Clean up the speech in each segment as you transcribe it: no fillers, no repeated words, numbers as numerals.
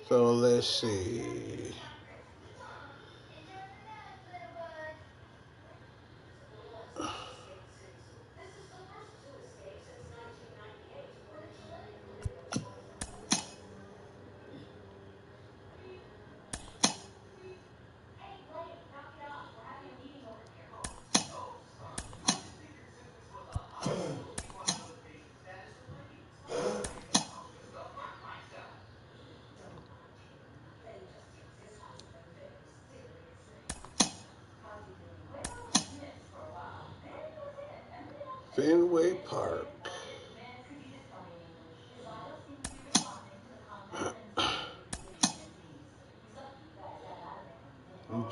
So let's see. Fenway Park.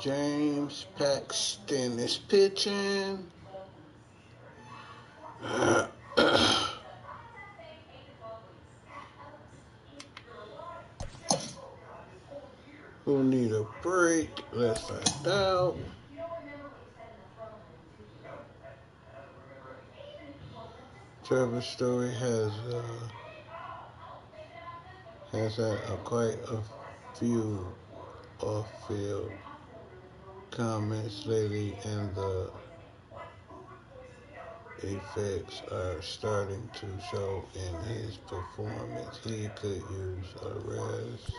James Paxton is pitching. Who need a break? Let's find out. Trevor Story has had quite a few off-field comments lately, and the effects are starting to show in his performance. He could use a rest.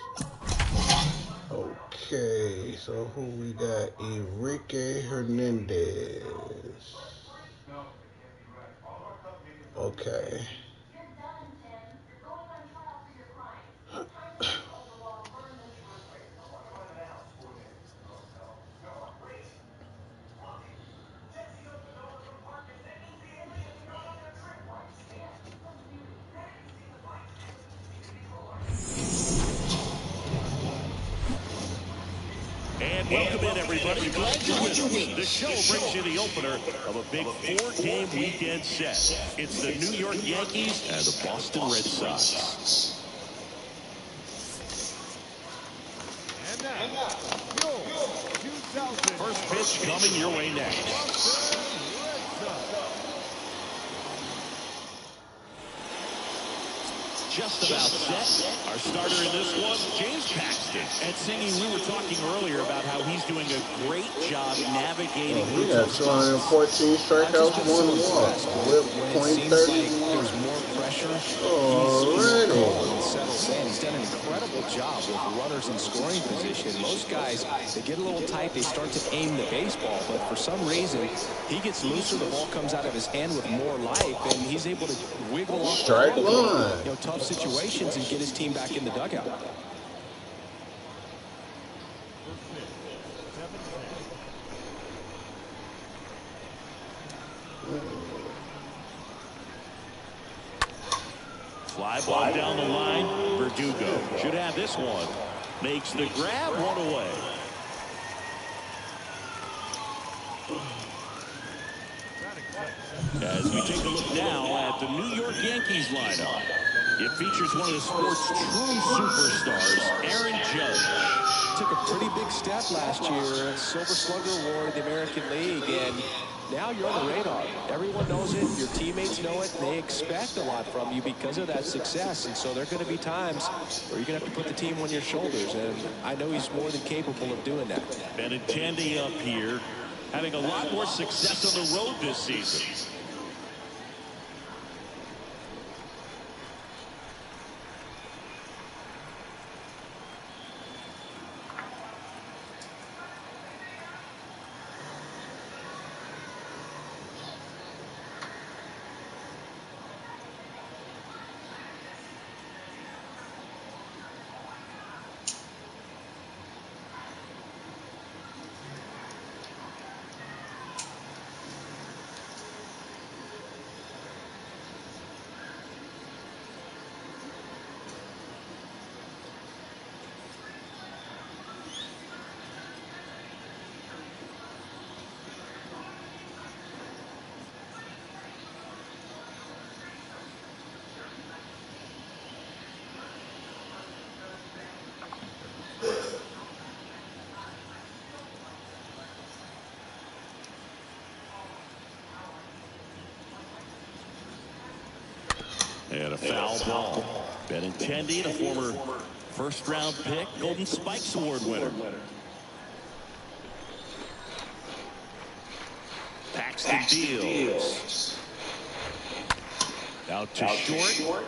Okay, so who we got? Enrique Hernandez. Okay. And welcome in, everybody. Glad you're with us. The show brings you the opener of a big four-game weekend set. It's the New York Yankees and the Boston Red Sox. And now, first pitch coming your way next. Just about set. Our starter in this one, James Paxton. And Singy, we were talking earlier about how he's doing a great job navigating. We got 214 strikeouts, 1 walk, with .31. There's more pressure. Alrighty. Settles in. He's done an incredible job with runners in scoring position. Most guys, they get a little tight, they start to aim the baseball, but for some reason, he gets looser, the ball comes out of his hand with more life, and he's able to wiggle off strike line. Tough situations and get his team back in the dugout. Fly ball down the line. Verdugo should have this one. Makes the grab, one away. As we take a look now at the New York Yankees lineup. It features one of the sport's true superstars, Aaron Judge. Took a pretty big step last year. Silver Slugger Award in the American League, and now you're on the radar. Everyone knows it. Your teammates know it. They expect a lot from you because of that success, and so there are going to be times where you're going to have to put the team on your shoulders, and I know he's more than capable of doing that. Benintendi up here, having a lot more success on the road this season. And a foul ball. Benintendi, the former First-round pick, Golden Spikes Award winner. Paxton deals. Out to short.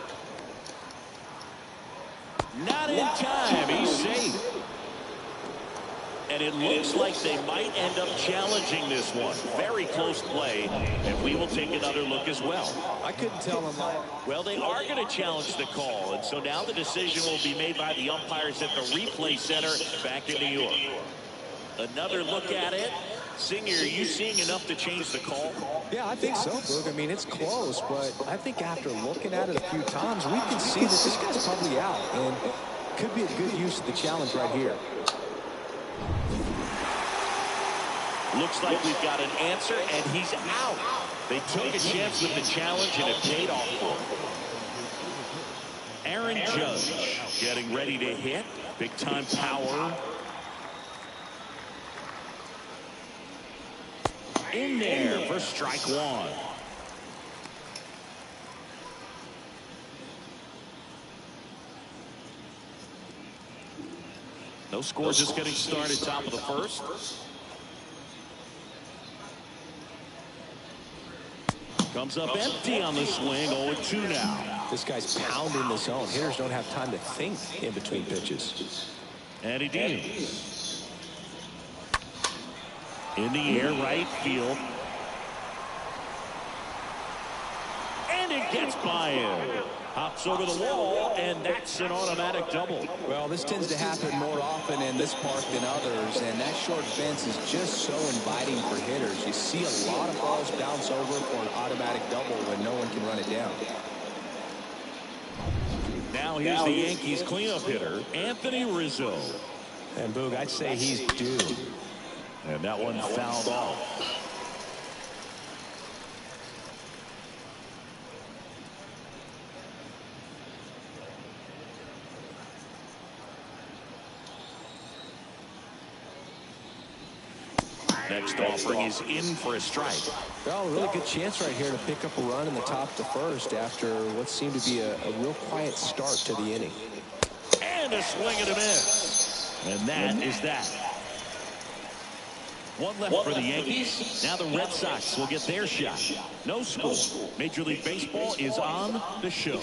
Not in time. He's safe. And it looks like they might end up challenging this one. Very close play, and we will take another look as well. I couldn't tell them. Well, they are going to challenge the call, and so now the decision will be made by the umpires at the replay center back in New York. Another look at it. Singer, are you seeing enough to change the call? Yeah, I think so, Boog. I mean, it's close, but I think after looking at it a few times, we can see that this guy's probably out, and could be a good use of the challenge right here. Looks like we've got an answer, and he's out. They took a chance with the challenge, and it paid off for him. Aaron Judge getting ready to hit. Big-time power. In there for strike one. No score, just getting started, top of the first. Comes up empty on the swing, 0-2 now. This guy's pounding the zone. Hitters don't have time to think in between pitches. And he deals. In the air, right field. And it gets by him. Hops over the wall, and that's an automatic double. Well, this tends to happen more often in this park than others, and that short fence is just so inviting for hitters. You see a lot of balls bounce over for an automatic double when no one can run it down. Now here's the Yankees cleanup hitter, Anthony Rizzo. And Boog, I'd say he's due. And that one fouled off. Next offering is in for a strike. Well, a really good chance right here to pick up a run in the top to first after what seemed to be a real quiet start to the inning. And a swing and a miss. And that is that. One left for the Yankees. Now the Red Sox will get their shot. No score. Major League Baseball is on the show.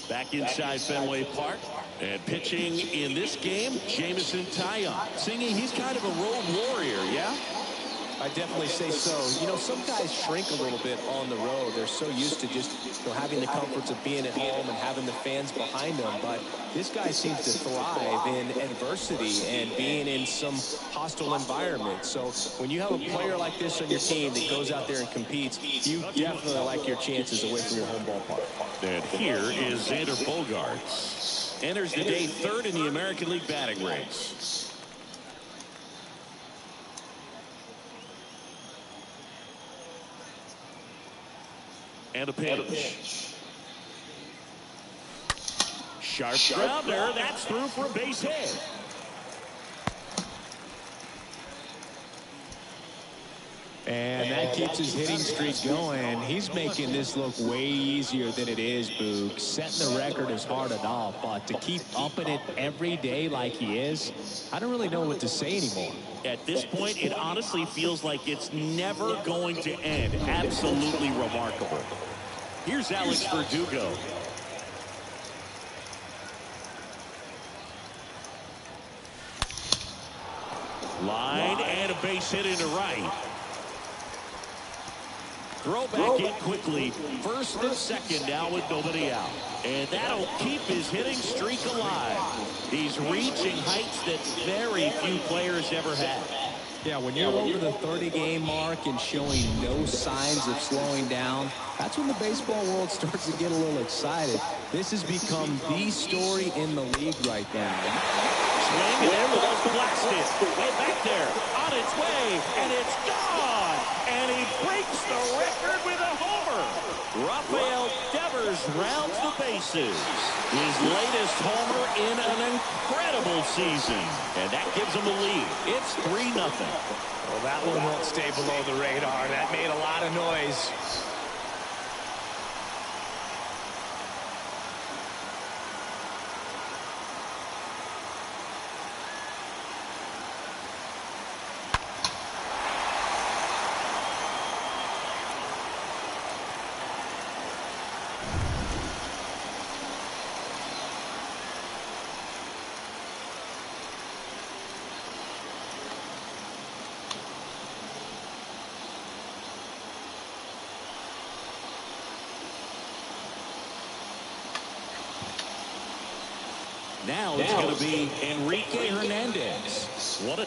Back inside Fenway Park. And pitching in this game, Jameson Taillon. Singing, he's kind of a road warrior, yeah? I definitely say so. You know, some guys shrink a little bit on the road. They're so used to just, having the comforts of being at home and having the fans behind them. But this guy seems to thrive in adversity and being in some hostile environment. So when you have a player like this on your team that goes out there and competes, you definitely like your chances away from your home ballpark. And here is Xander Bogaerts. Enters the day third in the American League batting race. And a pitch. Sharp grounder. That's through for a base hit. And that keeps his hitting streak going. He's making this look way easier than it is, Boog. Setting the record is hard enough, but to keep upping it every day like he is, I don't really know what to say anymore. At this point, it honestly feels like it's never going to end. Absolutely remarkable. Here's Alex Verdugo. Line and a base hit into right. Throw back in quickly. First and second now with nobody out. And that'll keep his hitting streak alive. He's reaching heights that very few players ever had. Yeah, when you're over the 30-game mark and showing no signs of slowing down, that's when the baseball world starts to get a little excited. This has become the story in the league right now. Swing and everyone's blasted. Way back there, on its way, and it's gone. And he breaks the record with a homer. Rafael Devers rounds the bases. His latest homer in an incredible season. And that gives him a lead. It's 3-0. Well, that one won't stay below the radar. That made a lot of noise. Now it's going to be Enrique Hernandez. What a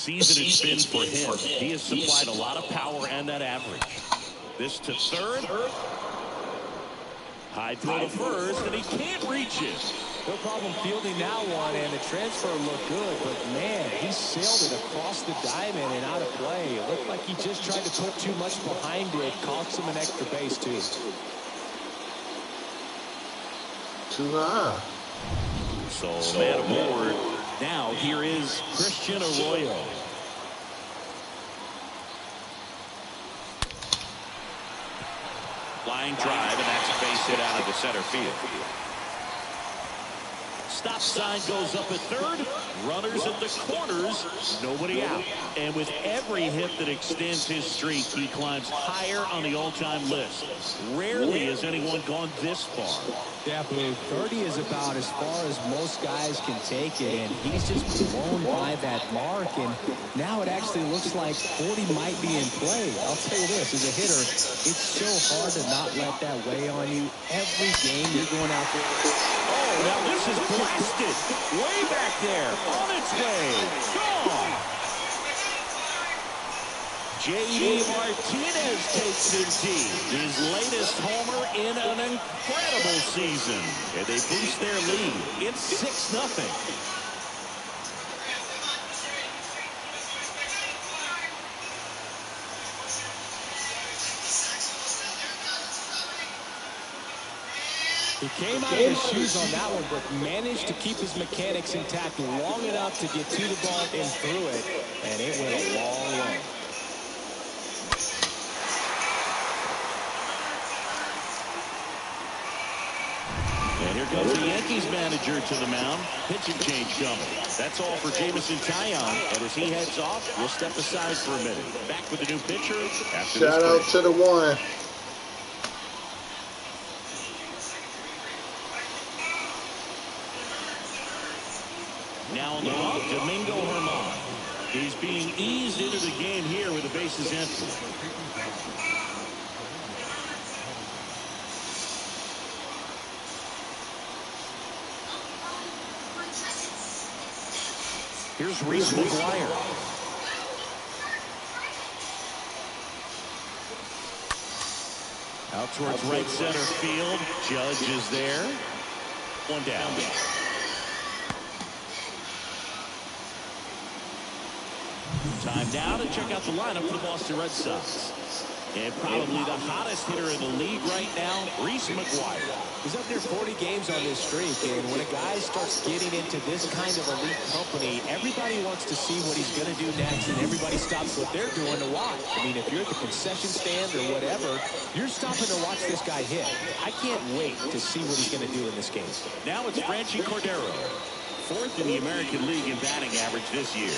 season it's been for him. He has supplied a lot of power and that average. This to third. High throw to first, and he can't reach it. No problem fielding that one, and the transfer looked good, but man, he sailed it across the diamond and out of play. It looked like he just tried to put too much behind it. Cost him an extra base, too. Too high. So man aboard. Now here is Christian Arroyo. Line drive, and that's a base hit out of the center field. Stop sign goes up at third. Runners at the corners. Nobody out. And with every hit that extends his streak, he climbs higher on the all-time list. Rarely has anyone gone this far. Yeah, Blue, 30 is about as far as most guys can take it, and he's just blown by that mark, and now it actually looks like 40 might be in play. I'll tell you this, as a hitter, it's so hard to not let that weigh on you. Every game you're going out there. Oh, now this is blasted. Way back there. On its way. Gone. J.D. Martinez takes it deep. His latest homer in an incredible season. And they boost their lead. It's 6-0. He came out of his shoes on that one, but managed to keep his mechanics intact long enough to get to the ball and through it, and it went a long way. And here comes the Yankees manager to the mound. Pitching change coming. That's all for Jamison Taillon. And as he heads off, we'll step aside for a minute. Back with the new pitcher after Shout out to the one. Now on the ball, Domingo Germán. He's being eased into the game here with the bases empty. Here's Reese McGuire. Out towards right center field. Judge is there. One down. Time now to check out the lineup for the Boston Red Sox. And probably the hottest hitter in the league right now, Reese McGuire. He's up there 40 games on this streak, and when a guy starts getting into this kind of elite company, everybody wants to see what he's going to do next, and everybody stops what they're doing to watch. I mean, if you're at the concession stand or whatever, you're stopping to watch this guy hit. I can't wait to see what he's going to do in this game. Now it's Franchy Cordero, fourth in the American League in batting average this year.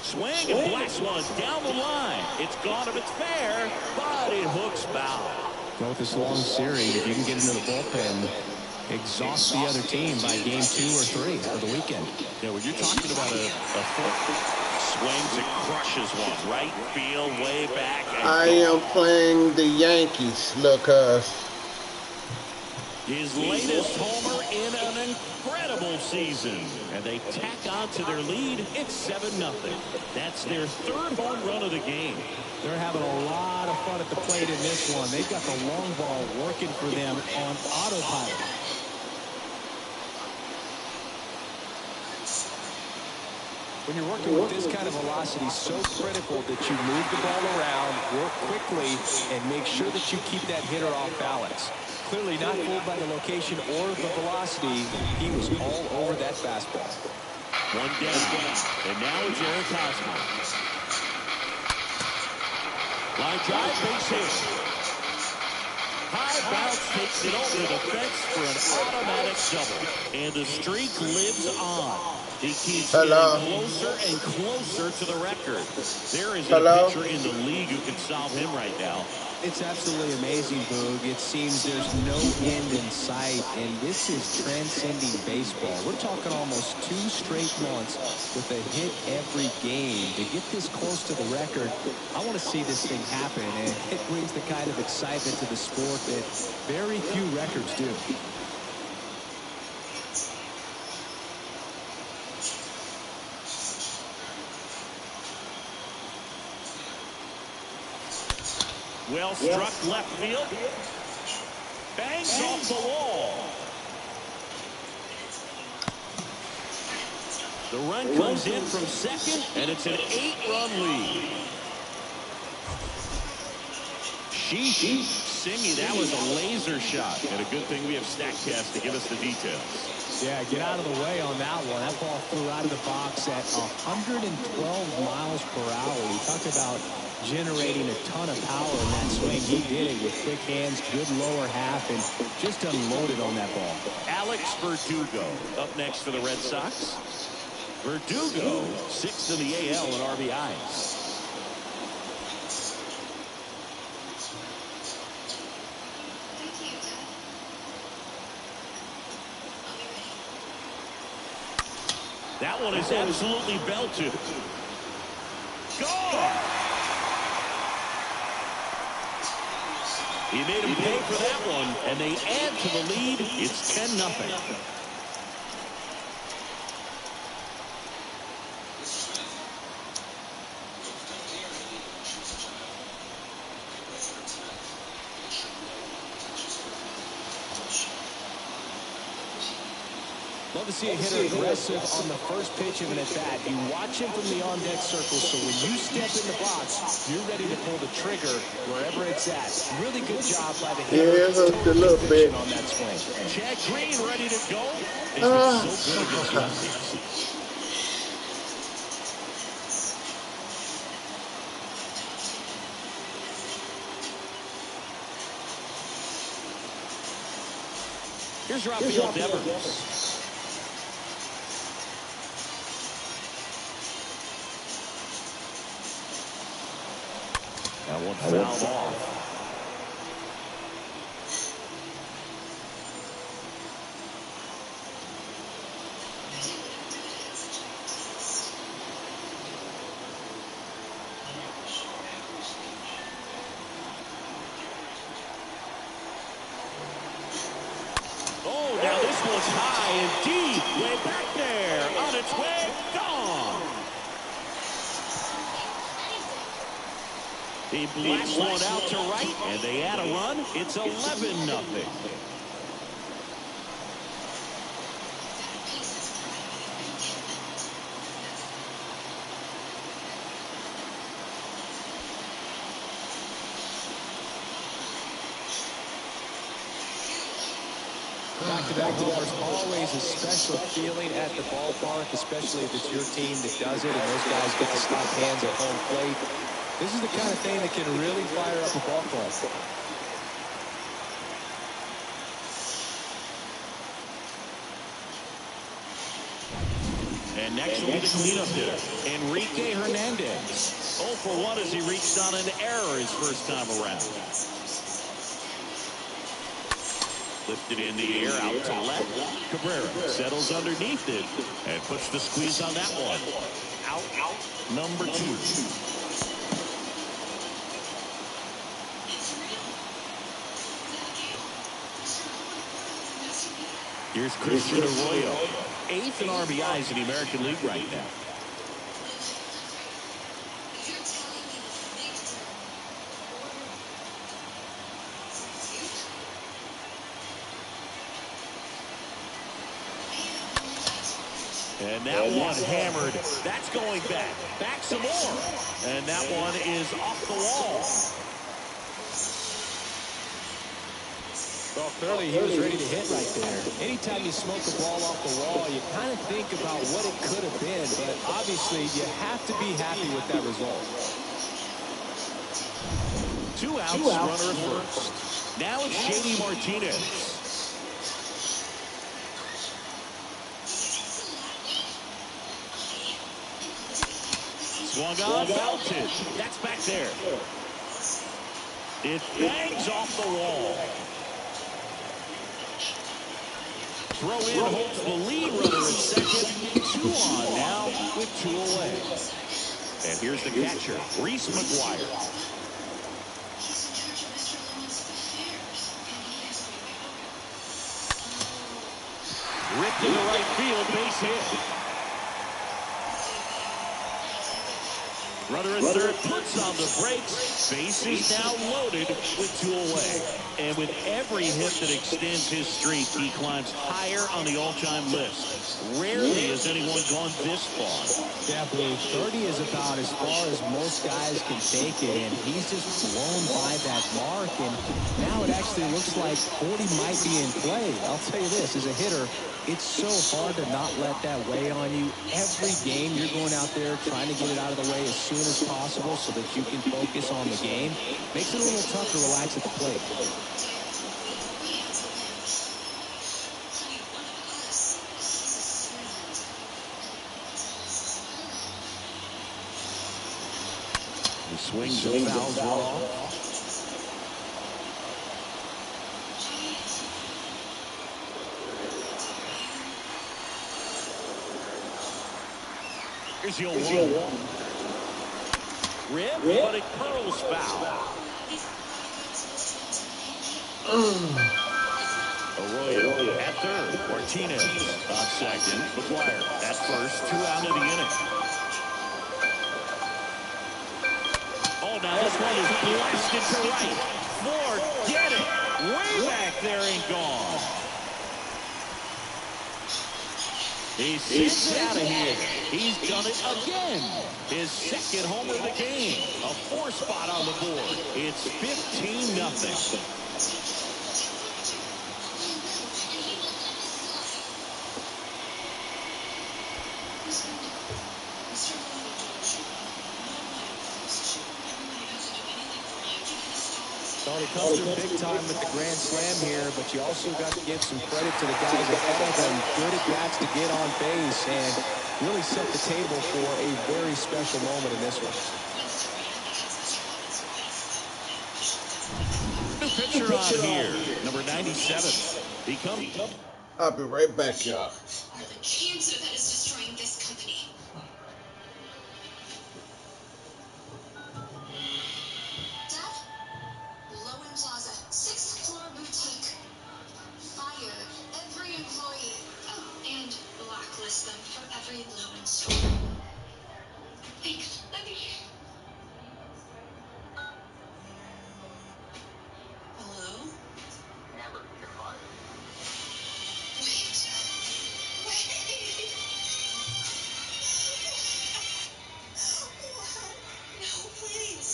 Swing and blast one down the line. It's gone if it's fair, but it hooks foul. Well, with this long series, if you can get into the bullpen, exhaust the other team by game 2 or 3 of the weekend. Yeah, when you're talking about a swings and crushes one, right field, way back. I am playing the Yankees, Lucas. His latest homer in an incredible season. And they tack on to their lead. It's 7-0. That's their third home run of the game. They're having a lot of fun at the plate in this one. They've got the long ball working for them on autopilot. When you're working with this kind of velocity, so critical that you move the ball around, work quickly, and make sure that you keep that hitter off balance. Clearly not fooled by the location or the velocity. He was all over that fastball. One down. And now it's Eric Hosmer. Line drive, base hit. High bounce takes it over the fence for an automatic double. And the streak lives on. He keeps getting closer and closer to the record. There is a pitcher in the league who can solve him right now. It's absolutely amazing, Boog. It seems there's no end in sight, and this is transcending baseball. We're talking almost 2 straight months with a hit every game. To get this close to the record, I want to see this thing happen, and it brings the kind of excitement to the sport that very few records do. Well struck left field. Bangs off the wall. The run comes in from second, and it's an 8-run lead. Singy, that was a laser shot. And a good thing we have StatCast to give us the details. Yeah, get out of the way on that one. That ball flew out of the box at 112 miles per hour. We talked about generating a ton of power in that swing. He did it with quick hands, good lower half, and just unloaded on that ball. Alex Verdugo up next for the Red Sox. Verdugo, 6th in the AL in RBIs. That one is absolutely belted. Gone! He made him pay for that one, and they add to the lead. It's 10-0. Love to see a hitter aggressive on the first pitch of an at-bat. You watch him from the on-deck circle, so when you step in the box, you're ready to pull the trigger wherever it's at. Really good job by the hitter. Yeah, a little bit. On that swing. Chad Green ready to go. He's been so good against lefties. Here's Rafael Devers. That one fouled off. Oh, now this one's high and deep. Way back there. On its way. Gone. He blasts one out to right, and they add a run. It's 11-0. Back-to-back homers, always a special feeling at the ballpark, especially if it's your team that does it, and those guys get to stop hands at home plate. This is the kind of thing that can really fire up a ball club. And next will be the cleanup hitter, Enrique Hernandez. 0 for 1 as he reached on an error his first time around. Lifted in the air out to left. Cabrera settles underneath it and puts the squeeze on that one. Out, number 2. Here's Christian Arroyo, 8th in RBIs in the American League right now. And that one hammered. That's going back. Back some more. And that one is off the wall. Well, clearly he was ready to hit right there. Anytime you smoke a ball off the wall, you kind of think about what it could have been. But obviously, you have to be happy with that result. 2 outs, runner at first. Now it's JD Martinez. Swung on, belted. That's back there. It bangs off the wall. Throw in holds the lead runner at second. 2 on now with 2 away. And here's the catcher, Reese McGuire. Ripped into right field, base hit. Runner at third puts on the brakes. Base is now loaded with 2 away. And with every hit that extends his streak, he climbs higher on the all-time list. Rarely has anyone gone this far. Yeah, Blue, 30 is about as far as most guys can take it, and he's just blown by that mark. And now it actually looks like 40 might be in play. I'll tell you this, as a hitter, it's so hard to not let that weigh on you. Every game you're going out there trying to get it out of the way as soon as possible so that you can focus on the game. Makes it a little tough to relax at the plate. He swings and fouls off. Here's the 0-1. Rip, but it curls foul. Arroyo at third. Martinez on second. McGuire at first. 2 out of the inning. Oh, now this one is blasted to right. Forget it. Way back there and gone. He sends it out of here. He's done it again. His second homer of the game. A 4 spot on the board. It's 15-0. He comes through big time with the grand slam here, but you also got to give some credit to the guys ahead of him. Good at bats to get on base and really set the table for a very special moment in this one. New pitcher on here, number 97. He comes. I'll be right back, y'all. The cancer that is destroying this company. Plaza, 6th floor boutique. Fire every employee. Oh, and blacklist them from every Lowen store. Thanks. Let me. Hello? Amber, you're fired. Wait. No, please.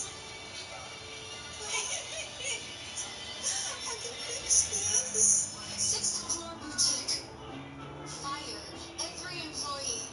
I can fix this. 6th floor boutique. Fire every employee.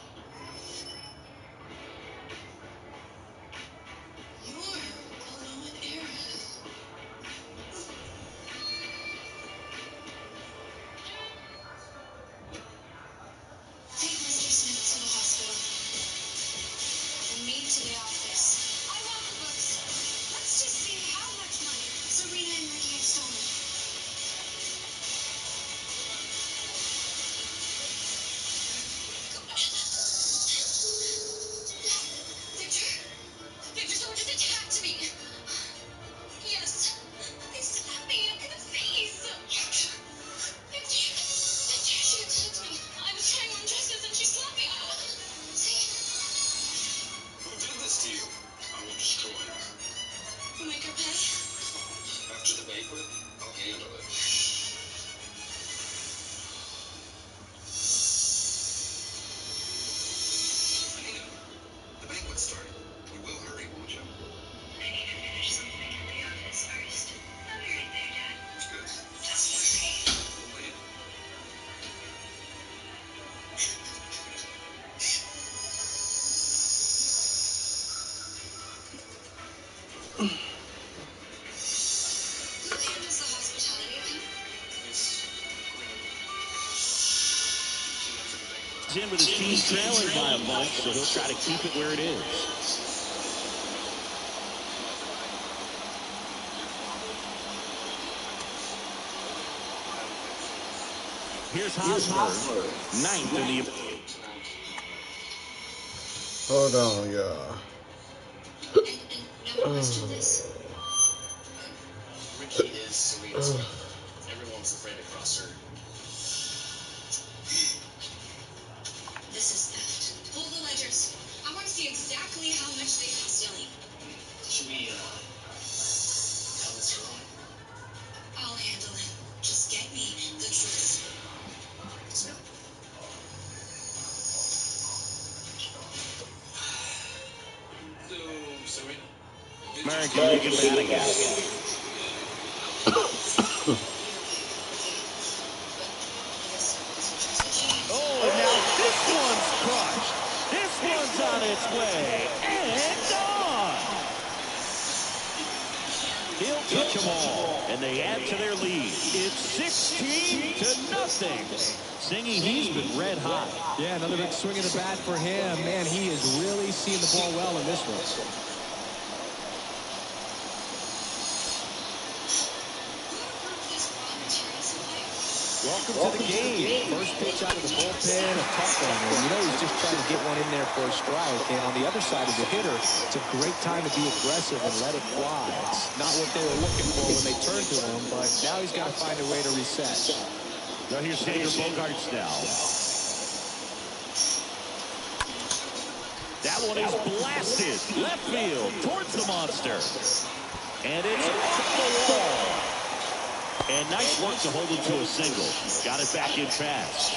in with his team trailing by a bunch, so he'll try to keep it where it is. Here's Hosmer, ninth in the... Hold on, y'all. No one questioned this. Ricky is Serena's brother. Everyone's afraid to cross her. This is theft. Pull the ledgers. I want to see exactly how much they've been stealing. Should we, tell this girl? I'll handle it. Just get me the truth. Yes, ma'am. So, Serena. American League of Batting. Oh, now this one's crushed. This one's on its way. And gone. He'll touch them all. And they add to their lead. It's 16-0. Singy, he's been red hot. Yeah, another big swing of the bat for him. Man, he is really seeing the ball well in this one. Welcome to the game. First pitch out of the bullpen, a tough one. And you know he's just trying to get one in there for a strike. And on the other side as a hitter, it's a great time to be aggressive and let it fly. It's not what they were looking for when they turned to him, but now he's got to find a way to reset. Now here's Xander Bogaerts now. That one is blasted. Left field towards the monster. And it's off the wall. And nice work to hold him to a single. Got it back in fast.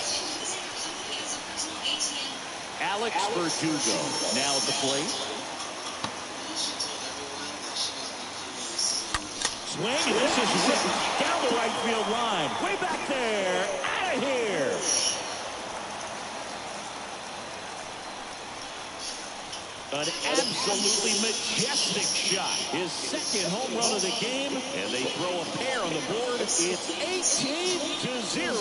Alex Verdugo now at the plate. Swing, and this is ripped down the right field line. Way back there. Out of here. An absolutely majestic shot. His second home run of the game, and they throw a pair on the board. It's 18-0.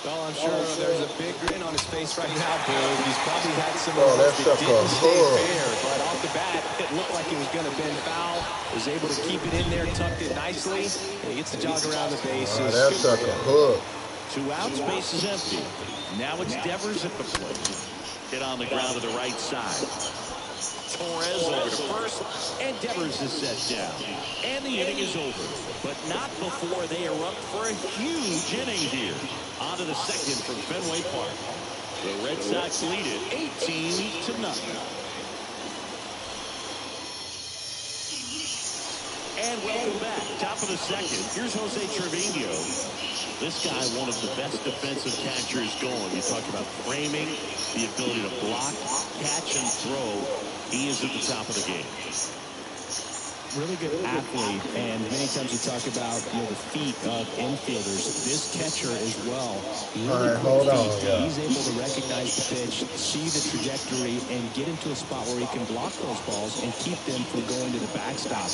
Well, I'm sure there's a big grin on his face right now, Bill. He's probably had some Oh, of that those that sucker didn't stay hard. fair, but off the bat, it looked like it was going to bend foul. Was able to keep it in there, tucked it nicely, and he gets the jog around the bases. Oh, that sucker hook. 2 outs, base is empty. Now it's Devers at the plate. Hit on the ground to the right side. Torres over to first, and Devers is set down. And the inning is over, but not before they erupt for a huge inning here. On to the second from Fenway Park. The Red Sox lead it 18-0. And welcome back. Top of the second. Here's Jose Trevino. This guy, one of the best defensive catchers going. You talk about framing, the ability to block, catch, and throw. He is at the top of the game. Really good athlete, and many times we talk about the feet of infielders. This catcher as well. Really All right, hold on, yeah. He's able to recognize the pitch, see the trajectory, and get into a spot where he can block those balls and keep them from going to the backstop.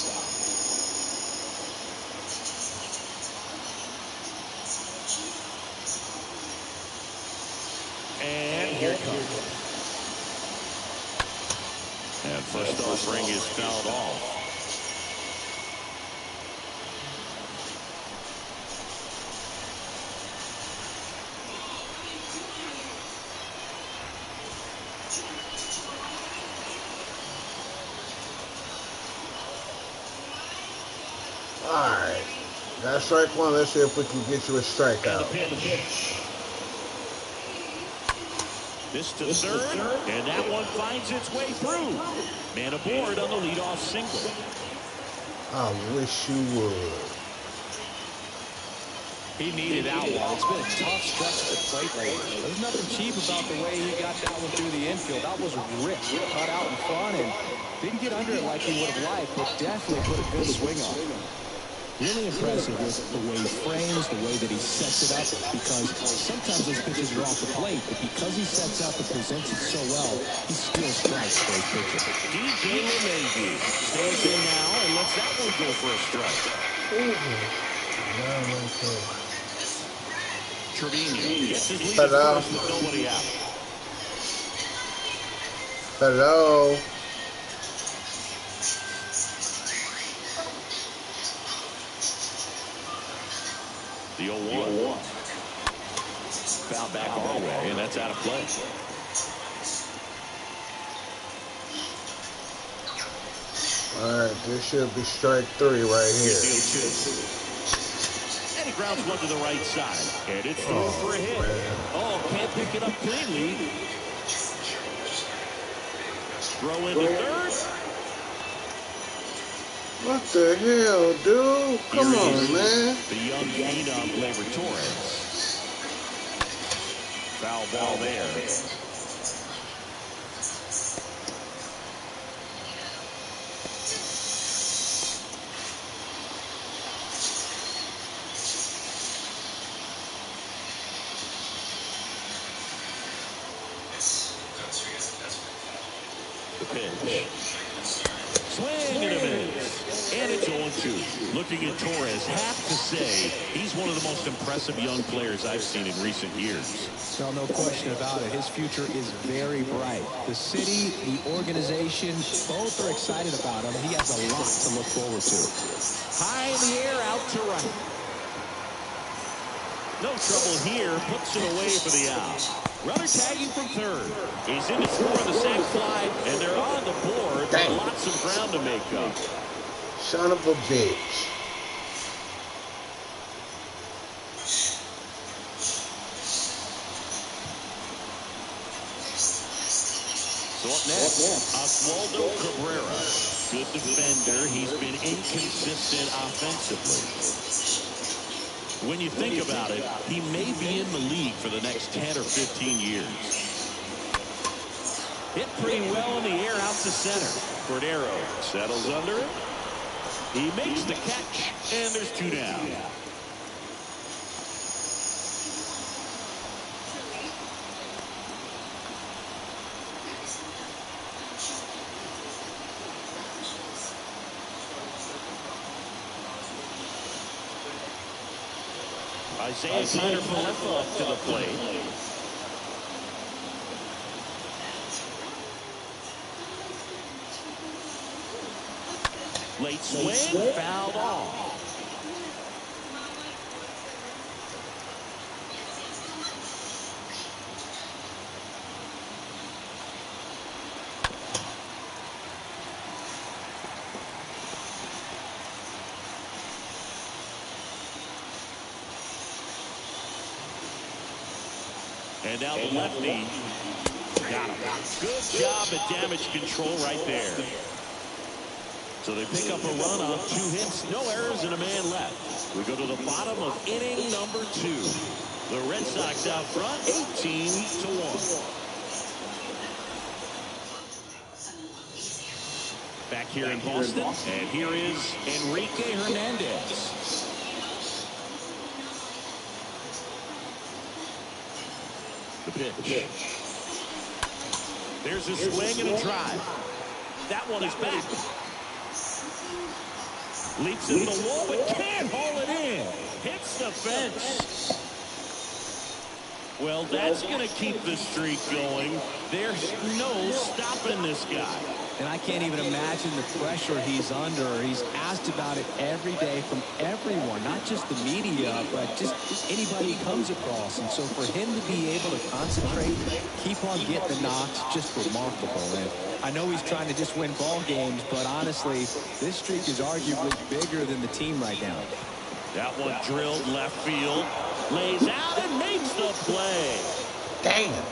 And here it comes. And first offering is fouled off. All right. That's strike one. Let's see if we can get you a strikeout. This to third, and that one finds its way through. Man aboard on the leadoff single. I wish you would. He needed out one. It's been a tough stretch to the plate lately. There's nothing cheap about the way he got that one through the infield. That was rich, cut out in front, and didn't get under it like he would have liked, but definitely put a good swing on it. Really impressive with the way he frames, the way that he sets it up, because sometimes those pitches are off the plate, but because he sets up and presents it so well, he steals strikes for his pitcher. DJ LeMahieu stands in now and lets that one go for a strike. Trevino gets his lead at Hello. first with nobody out. Hello. The 0-1. Foul back our way, and that's out of play. All right, this should be strike 3 right here. And he grounds one to the right side. And it's through for a hit. Man. Oh, can't pick it up cleanly. Throw into third. What the hell, dude? Come Here on, is man. the young phenom, Gleyber Torres. Foul ball there. The pitch. Swing and a miss. And it's 0-2. Looking at Torres, have to say he's one of the most impressive young players I've seen in recent years. Well, no question about it. His future is very bright. The city, the organization, both are excited about him. He has a lot to look forward to. High in the air, out to right. No trouble here. Puts it away for the out. Runner tagging from third. He's in to score the sac fly, and they're on the board. Dang. Lots of ground to make up. Son of a bitch. So up next, Oswaldo Cabrera. Good defender. He's been inconsistent offensively. When you think about it, he may be in the league for the next 10 or 15 years. Hit pretty well in the air out to center. Cordero settles under it. He makes the catch, and there's 2 down. Isaiah Kiner-Falefa up to the plate. Late swing, fouled off. And now the lefty. Got him. Good job at damage control right there. So they pick up a run on 2 hits, no errors, and a man left. We go to the bottom of inning number 2. The Red Sox out front, 18-1. Back here in Boston, and here is Enrique Hernandez. The pitch. There's a swing and a drive. That one is back. Leaps in the wall, but can't haul it in. Hits the fence. Well, that's going to keep the streak going. There's no stopping this guy. And I can't even imagine the pressure he's under. He's asked about it every day from everyone, not just the media, but just anybody he comes across. And so for him to be able to concentrate, keep on getting the knocks, just remarkable. And I know he's trying to just win ball games, but honestly, this streak is arguably bigger than the team right now. That one drilled left field, lays out and makes the play. Damn.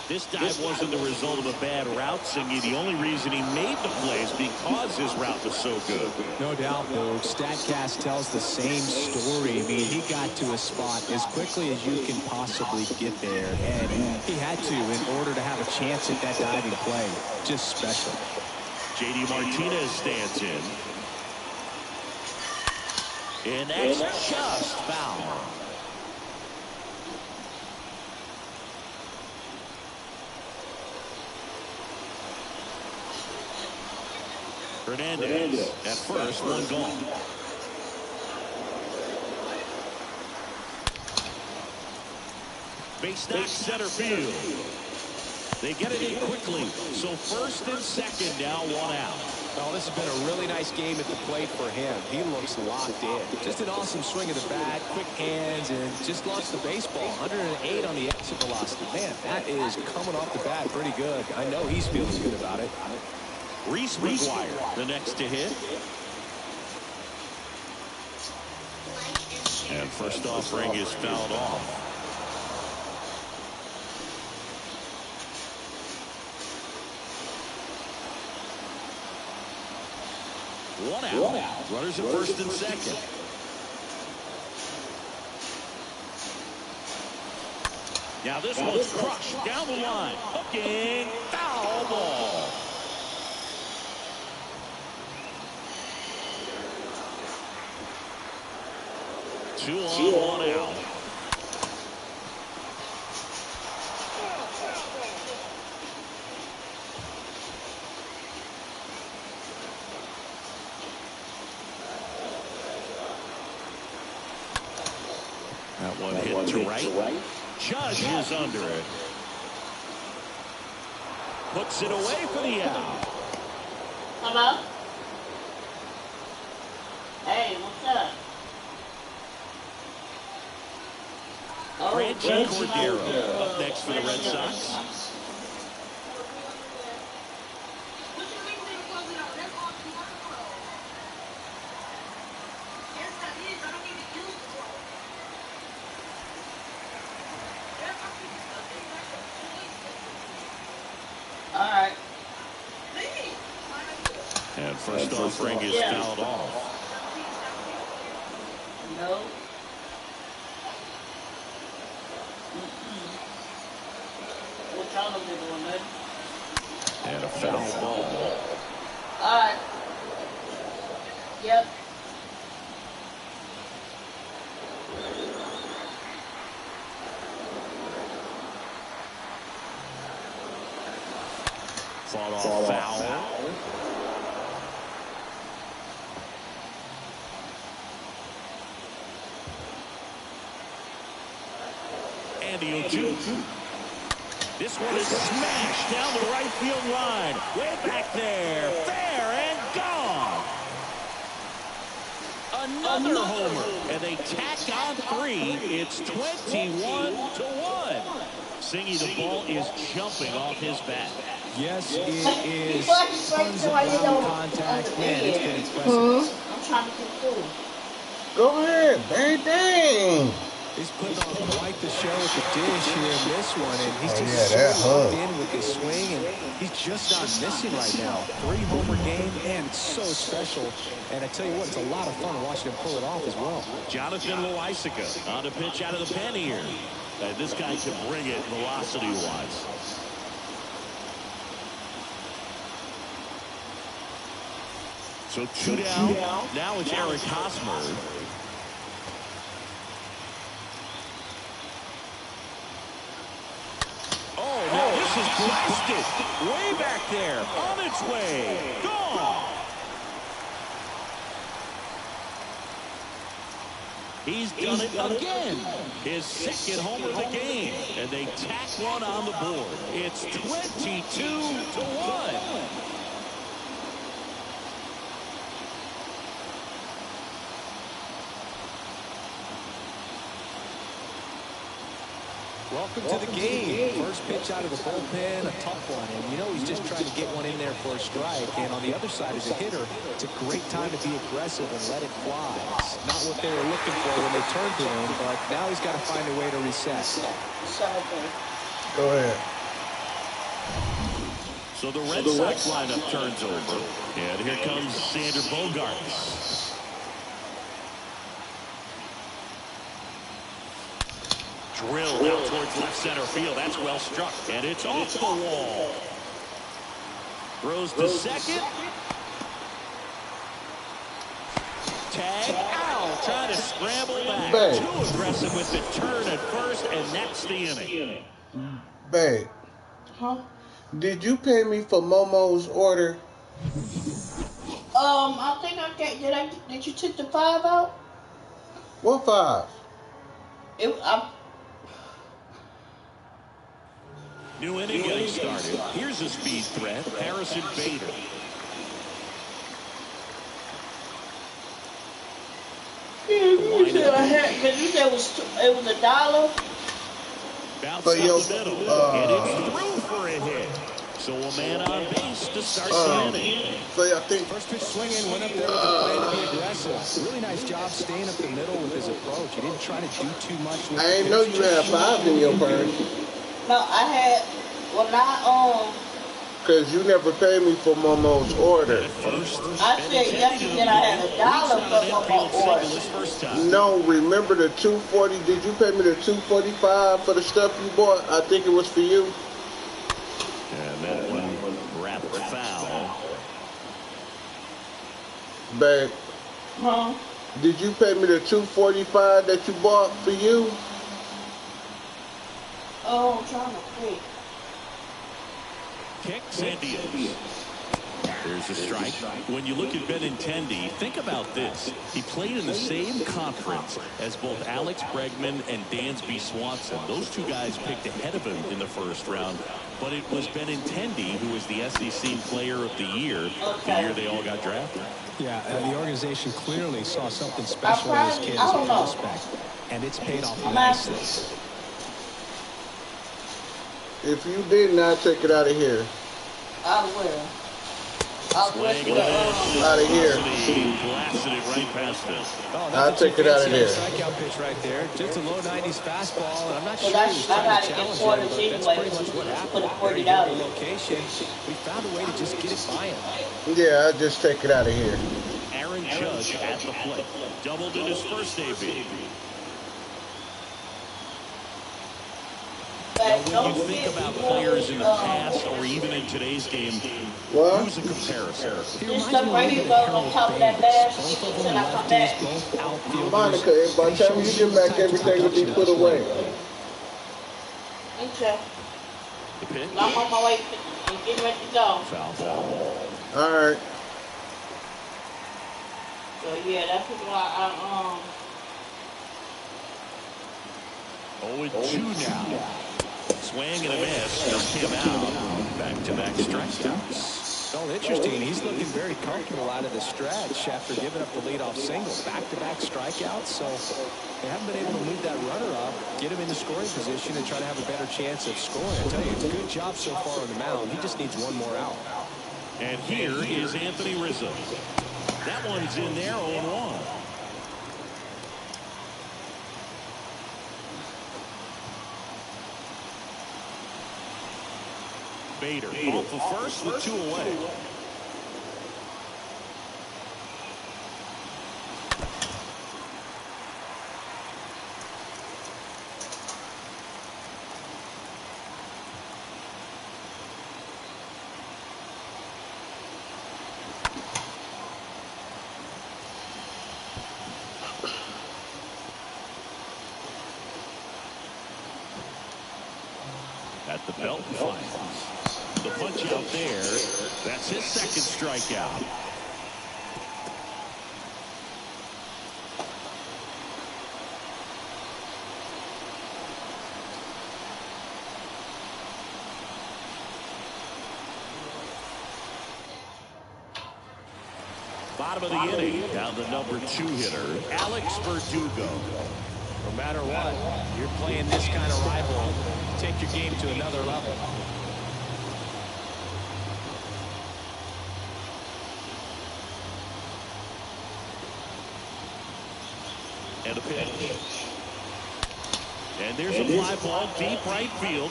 This dive wasn't the result of a bad route, Singy. The only reason he made the play is because his route was so good. No doubt, Bill. StatCast tells the same story. I mean, he got to a spot as quickly as you can possibly get there, and he had to in order to have a chance at that diving play. Just special. JD Martinez stands in. And that's just foul. Hernandez at first, one gone. Base knock center field. They get it in quickly. So first and second, now one out. Well, this has been a really nice game at the plate for him. He looks locked in. Just an awesome swing of the bat, quick hands, and just launched the baseball. 108 on the exit velocity. Man, that is coming off the bat pretty good. I know he's feeling good about it. Reese McGuire, the next to hit. And first offering is fouled off. One out. Runners at first and second. Now this one's crushed down the line. Hooking. Foul ball. Two on, one out. That one hit to right. Judge is under it. Puts it away for the out. Hello? Hey, what's up? Franchi Cordero up next for the Red Sox. Alright. And first offering is fouled off. No. What y'all doing, man? And a foul ball. Alright. Yep. Fought off foul. Andy Oju. This one is smashed down the right field line. Way back there. Fair and gone. Another homer. And they tack on three. It's 21-1. Singy, the ball is jumping off his bat. Yes, it is. Tons of ground contact. Man, it's been impressive. I'm trying to get through. Go ahead, bang, dang. He's putting on quite the show at the dish here in this one, and he's just that so hug. locked in with his swing, and he's just not missing right now. 3-homer game, and it's so special. And I tell you what, it's a lot of fun watching him pull it off as well. Jonathan Loaisiga on the pitch out of the pen here. This guy can bring it velocity-wise. So two down. Now it's Eric Hosmer. Oh, now this is blasted. Way back there. On its way. Gone. He's done it again. His second homer of the game. And they tack one on the board. It's 22-1. Welcome to the game. First pitch out of the bullpen, a tough one. And you know he's just trying to get one in there for a strike. And on the other side as a hitter, it's a great time to be aggressive and let it fly. It's not what they were looking for when they turned to him, but now he's got to find a way to reset. Go ahead. So the Red Sox lineup turns over. And here comes Xander Bogaerts. Drilled out towards left center field. That's well struck. And it's off the wall. Throws to second. Tag out. Trying to scramble back. Babe. Too aggressive with the turn at first, and that's the inning. Babe, Huh? did you pay me for Momo's order? I think I get. Did you take the 5 out? What 5? New inning getting started. Here's a speed threat. Harrison Bader. You said I had, because you said it was $1. Bounce But up yo, the middle, and it's through for a hit. So a man on base to start the inning. So I think First pitch swinging, went up there with a plan to be aggressive. Really nice job staying up the middle with his approach. He didn't try to do too much with I the ain't know pitch. you had 5 in your purse. No, I had, well, not, Cause you never paid me for Momo's order. I said yesterday I had $1 for my order. No, remember the 240? Did you pay me the 245 for the stuff you bought? I think it was for you. And that one wrapped foul. Babe, Huh? did you pay me the 245 that you bought for you? Oh, I'm trying to think. Kicks and deals. There's a strike. When you look at Benintendi, think about this. He played in the same conference as both Alex Bregman and Dansby Swanson. Those two guys picked ahead of him in the first round. But it was Benintendi who was the SEC Player of the Year the year they all got drafted. Yeah, the organization clearly saw something special in this kid as a prospect, and it's paid off nicely. If you didn't, I'd take it out of here. I will. Out of here. Blasted it right past him. Oh, I'll take it out of there. Strikeout pitch right there. Just a low 90s fastball, and I'm not sure Well, he was trying to challenge him, but that's pretty much what happened. Very good location. We found a way to just get it by him. Yeah, I'll just take it out of here. Aaron Judge at the plate. Doubled in his first debut. Now, when you think about players in the past or even in today's game, What? who's a comparison? This stuff right here goes on top of that basket until I come back. Monica, by the time you get back, everything will be put away. Okay. The pitch. I'm on my way and getting ready to go. Foul ball. All right. So yeah, that's why 0-2 now. Swing and a miss. Struck him out. Back-to-back strikeouts. Well, interesting. He's looking very comfortable out of the stretch after giving up the leadoff single. Back-to-back strikeouts, so they haven't been able to move that runner up, get him into scoring position, and try to have a better chance of scoring. I tell you, it's a good job so far on the mound. He just needs one more out. And here is Anthony Rizzo. That one's in there, 0-1. Bader off the first with 2 away. At the belt and finals. The punch out there. That's his second strikeout. Bottom of the inning. Down the number 2 hitter, Alex Verdugo. No matter what, you're playing this kind of rival, take your game to another level. And a pitch. And there's a fly ball deep right field.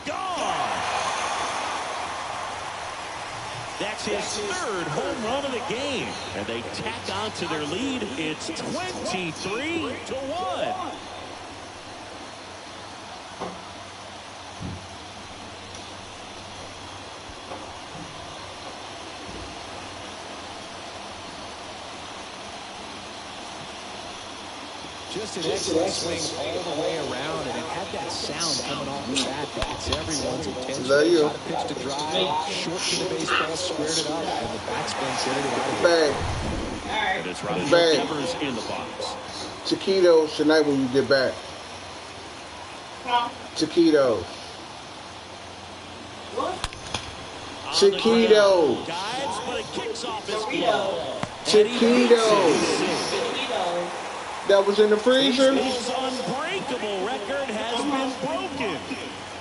Gone! That's his third home run of the game. And they tack on to their lead. It's 23-1. just an excellent swing all the way around, and it had that sound coming off the bat that gets everyone's attention. Love you. Got a pitch to drive, short to the baseball, squared it up, and the backspin carried it out of here. Bang. And it's Rafael Bang. Devers in the box. Taquitos tonight when you get back. Huh? Taquitos. What? Taquitos. Dives, but it kicks off his glove. Taquitos. That was in the freezer? Baseball's unbreakable record has been broken.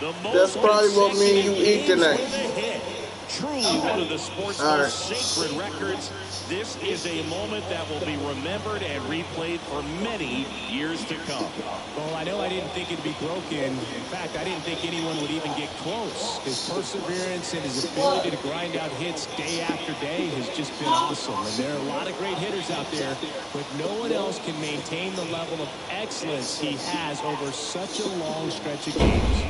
The most That's probably what me and you eat tonight. with a hit. Truly one of the sport's most sacred records. This is a moment that will be remembered and replayed for many years to come. Well, I know I didn't think it'd be broken. In fact, I didn't think anyone would even get close. His perseverance and his ability to grind out hits day after day has just been awesome. And there are a lot of great hitters out there, but no one else can maintain the level of excellence he has over such a long stretch of games.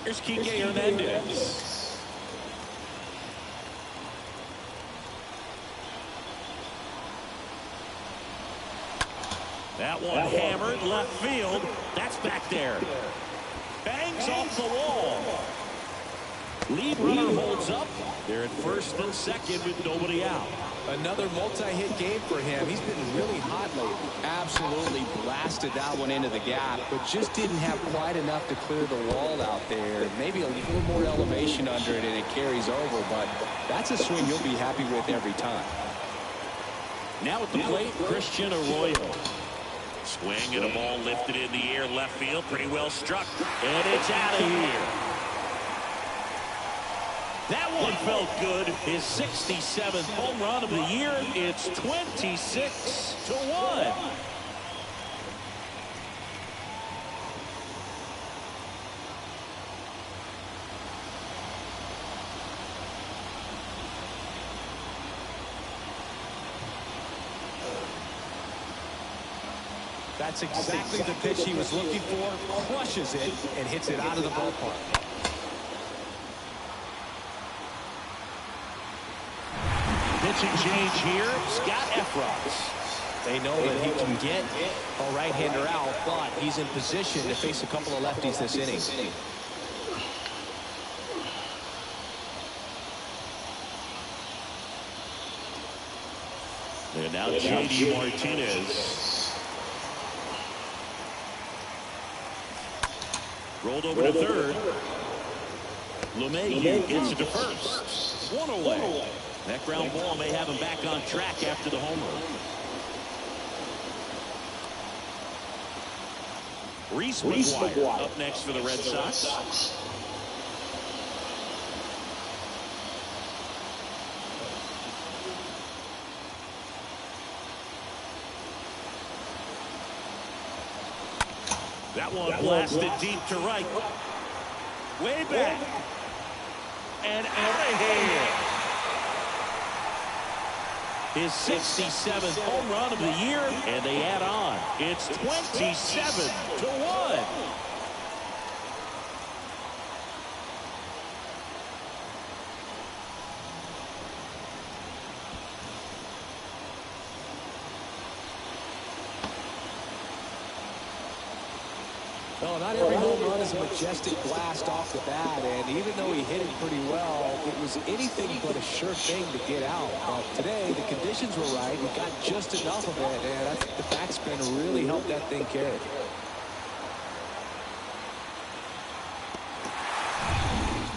Here's Kike Hernandez. That one hammered left field. That's back there. Bangs off the wall. Lead runner holds up. They're at first and second with nobody out. Another multi-hit game for him. He's been really hot lately. Absolutely blasted that one into the gap, but just didn't have quite enough to clear the wall out there. Maybe a little more elevation under it and it carries over, but that's a swing you'll be happy with every time. Now at the plate, Christian Arroyo. Swing and a ball lifted in the air left field. Pretty well struck. And it's out of here. That one felt good. His 67th home run of the year. It's 26-1. That's exactly the pitch he was looking for. Crushes it and hits it out of the ballpark. Pitching change here. Scott Efros. They know that he can get a right-hander out, but he's in position to face a couple of lefties this inning. And now J.D. Martinez. Rolled over to third. LeMahieu gets it to first. One away. That ground ball may have him back on track after the homer. Reese McGuire up next for the Red Sox. That one blasted deep to right. Way back. And out of here. His 67th home run of the year, and they add on. It's 27-1. Well, not every home run is a majestic blast off the bat, and even though he hit it pretty well, it was anything but a sure thing to get out. But today, the conditions were right. He got just enough of it, and I think the backspin really helped that thing carry.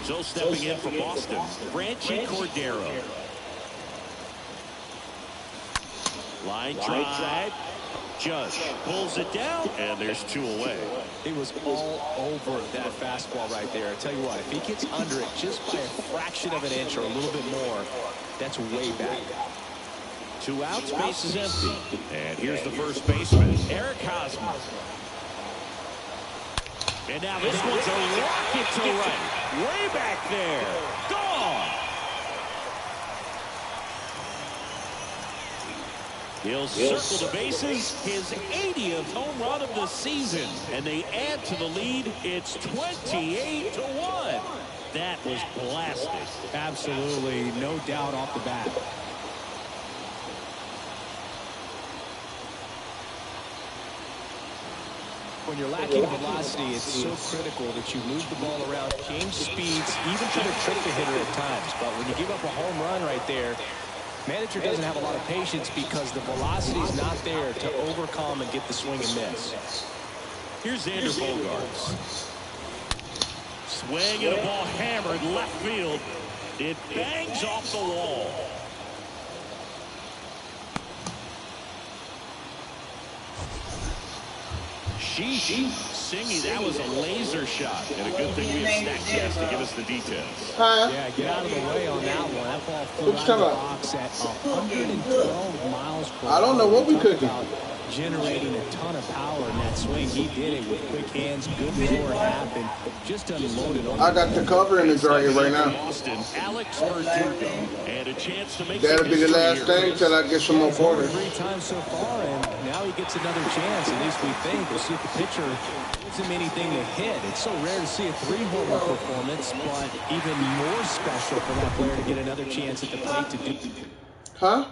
So stepping in for Boston, Franchi Cordero. Line drive. Judge pulls it down, and there's two away. He was all over that fastball right there. I tell you what, if he gets under it just by a fraction of an inch or a little bit more, that's way back. 2 outs, base is empty. And here's the first baseman, Eric Hosmer. And now this one's a rocket to right. Way back there. Gone. He'll circle the bases, his 80th home run of the season. And they add to the lead. It's 28-1. That was blasted. Absolutely, no doubt off the bat. When you're lacking velocity, it's so critical that you move the ball around, change speeds, even try to trick the hitter at times. But when you give up a home run right there, manager doesn't have a lot of patience because the velocity is not there to overcome and get the swing and miss. Here's Xander Bogaerts. Swing and a ball hammered left field. It bangs off the wall. Singy, that was a laser shot. And a good thing we have Statcast to give us the details. Yeah, get out of the way on that one. That ball flew out of the box at 112 miles per hour. I don't know what we could do. Generating a ton of power in that swing. He did it with quick hands, good lower half, and just unloaded on. I got the cover in the dryer right now. Boston, Alex Verdugo, and a chance to make That'll be the last thing till I get some more quarters. 3 times so far, and now he gets another chance. At least we think. We'll see if the pitcher gives him anything to hit. It's so rare to see a 3-homer performance, but even more special for that player to get another chance at the plate to do. Huh?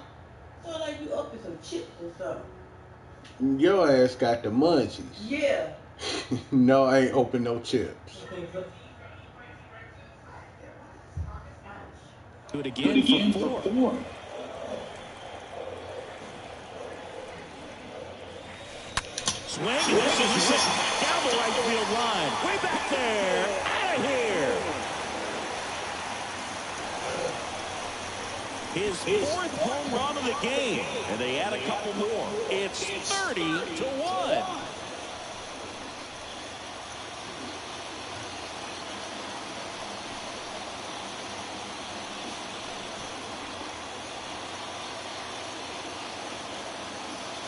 So like you up with some chips or something. Your ass got the munchies. Yeah. No, I ain't open no chips. Do it again for 4. Swing, and this is hit down the right field line. Way back there. Out of here. His 4th home run of the game. And they add a couple more. It's 30-1.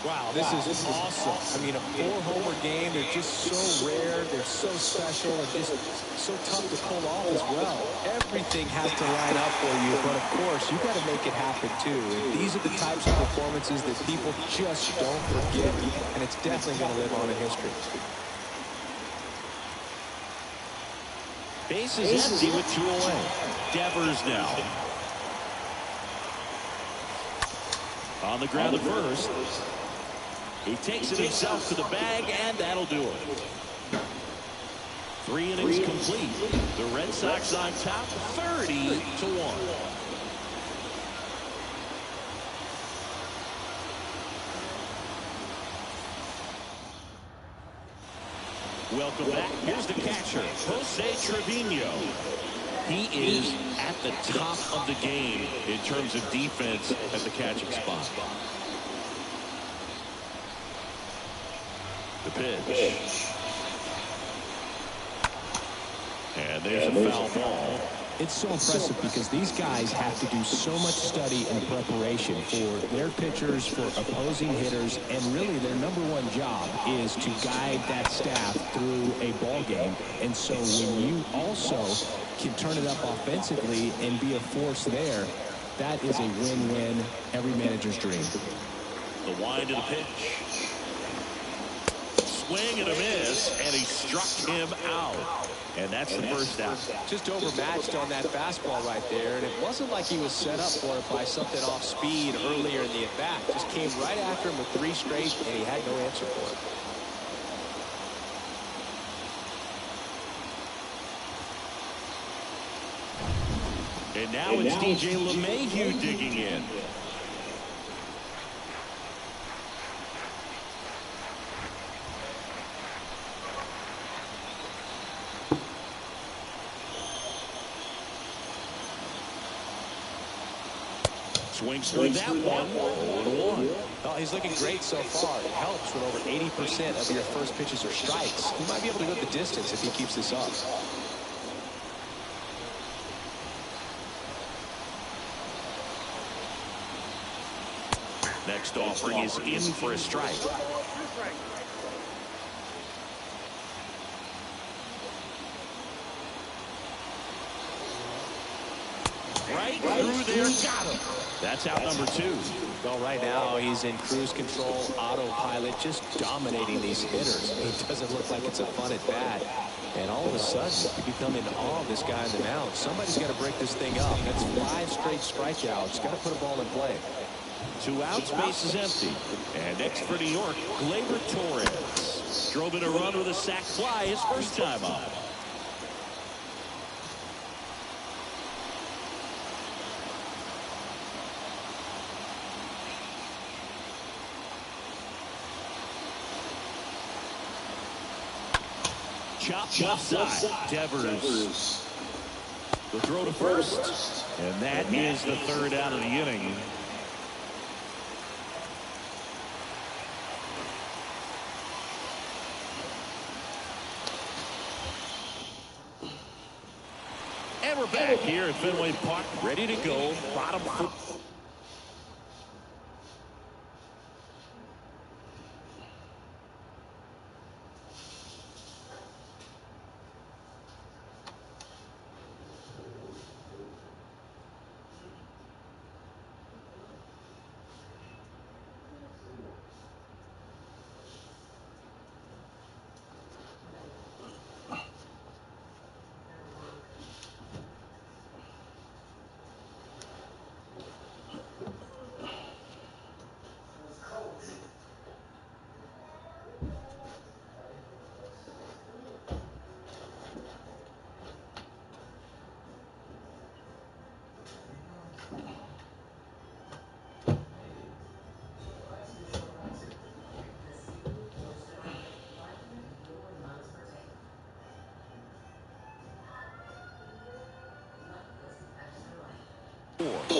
Wow, this is awesome. I mean, a 4-homer game, they're just so rare, they're so special, and just so tough to pull off as well. Everything has to line up for you, but of course, you got to make it happen too. And these are the types of performances that people just don't forget, and it's definitely going to live on in history. Bases empty with 2 away. Devers now. On the ground at first. He takes it himself to the bag, and that'll do it. 3 innings complete. The Red Sox on top, 30-1. Welcome back. Here's the catcher, Jose Trevino. He is at the top of the game in terms of defense at the catching spot. The pitch. And there's a foul ball. It's so impressive because these guys have to do so much study and preparation for their pitchers, for opposing hitters, and really their #1 job is to guide that staff through a ball game. And so when you also can turn it up offensively and be a force there, that is a win-win, every manager's dream. The wind of the pitch. Swing and a miss, and he struck him out. And that's the first out. Just overmatched on that fastball right there, and it wasn't like he was set up for it by something off speed earlier in the at-bat. Just came right after him with 3 straight, and he had no answer for it. And now it's DJ LeMahieu digging in. Swings through that one. 0-1. Oh, he's looking great so far. It helps when over 80% of your first pitches are strikes. He might be able to go the distance if he keeps this up. Next offering is in for a strike. right through there. Got him. That's out number 2. Well, right now he's in cruise control, autopilot, just dominating these hitters. It doesn't look like it's a fun at bat. And all of a sudden, you become in awe of this guy on the mound. Somebody's got to break this thing up. That's 5 straight strikeouts. Got to put a ball in play. 2 outs, base is empty. And next for New York, Gleyber Torres. Drove in a run with a sac fly his first time up. Chop left side. Devers. The throw to first. And that is the 3rd out of the inning. And we're back here at Fenway Park, ready to go. Bottom foot.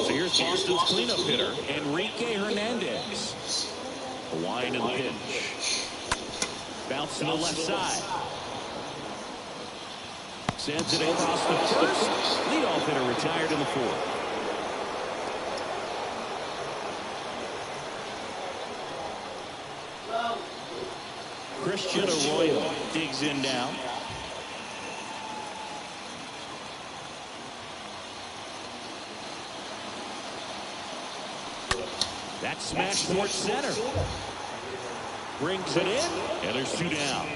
So here's Boston's cleanup hitter, Enrique Hernandez. The wind and the pitch. Bounce to the left side. Sends it across the first. Leadoff hitter retired in the 4th. Christian Arroyo digs in down. That smash towards center. Brings it in, and there's 2 down.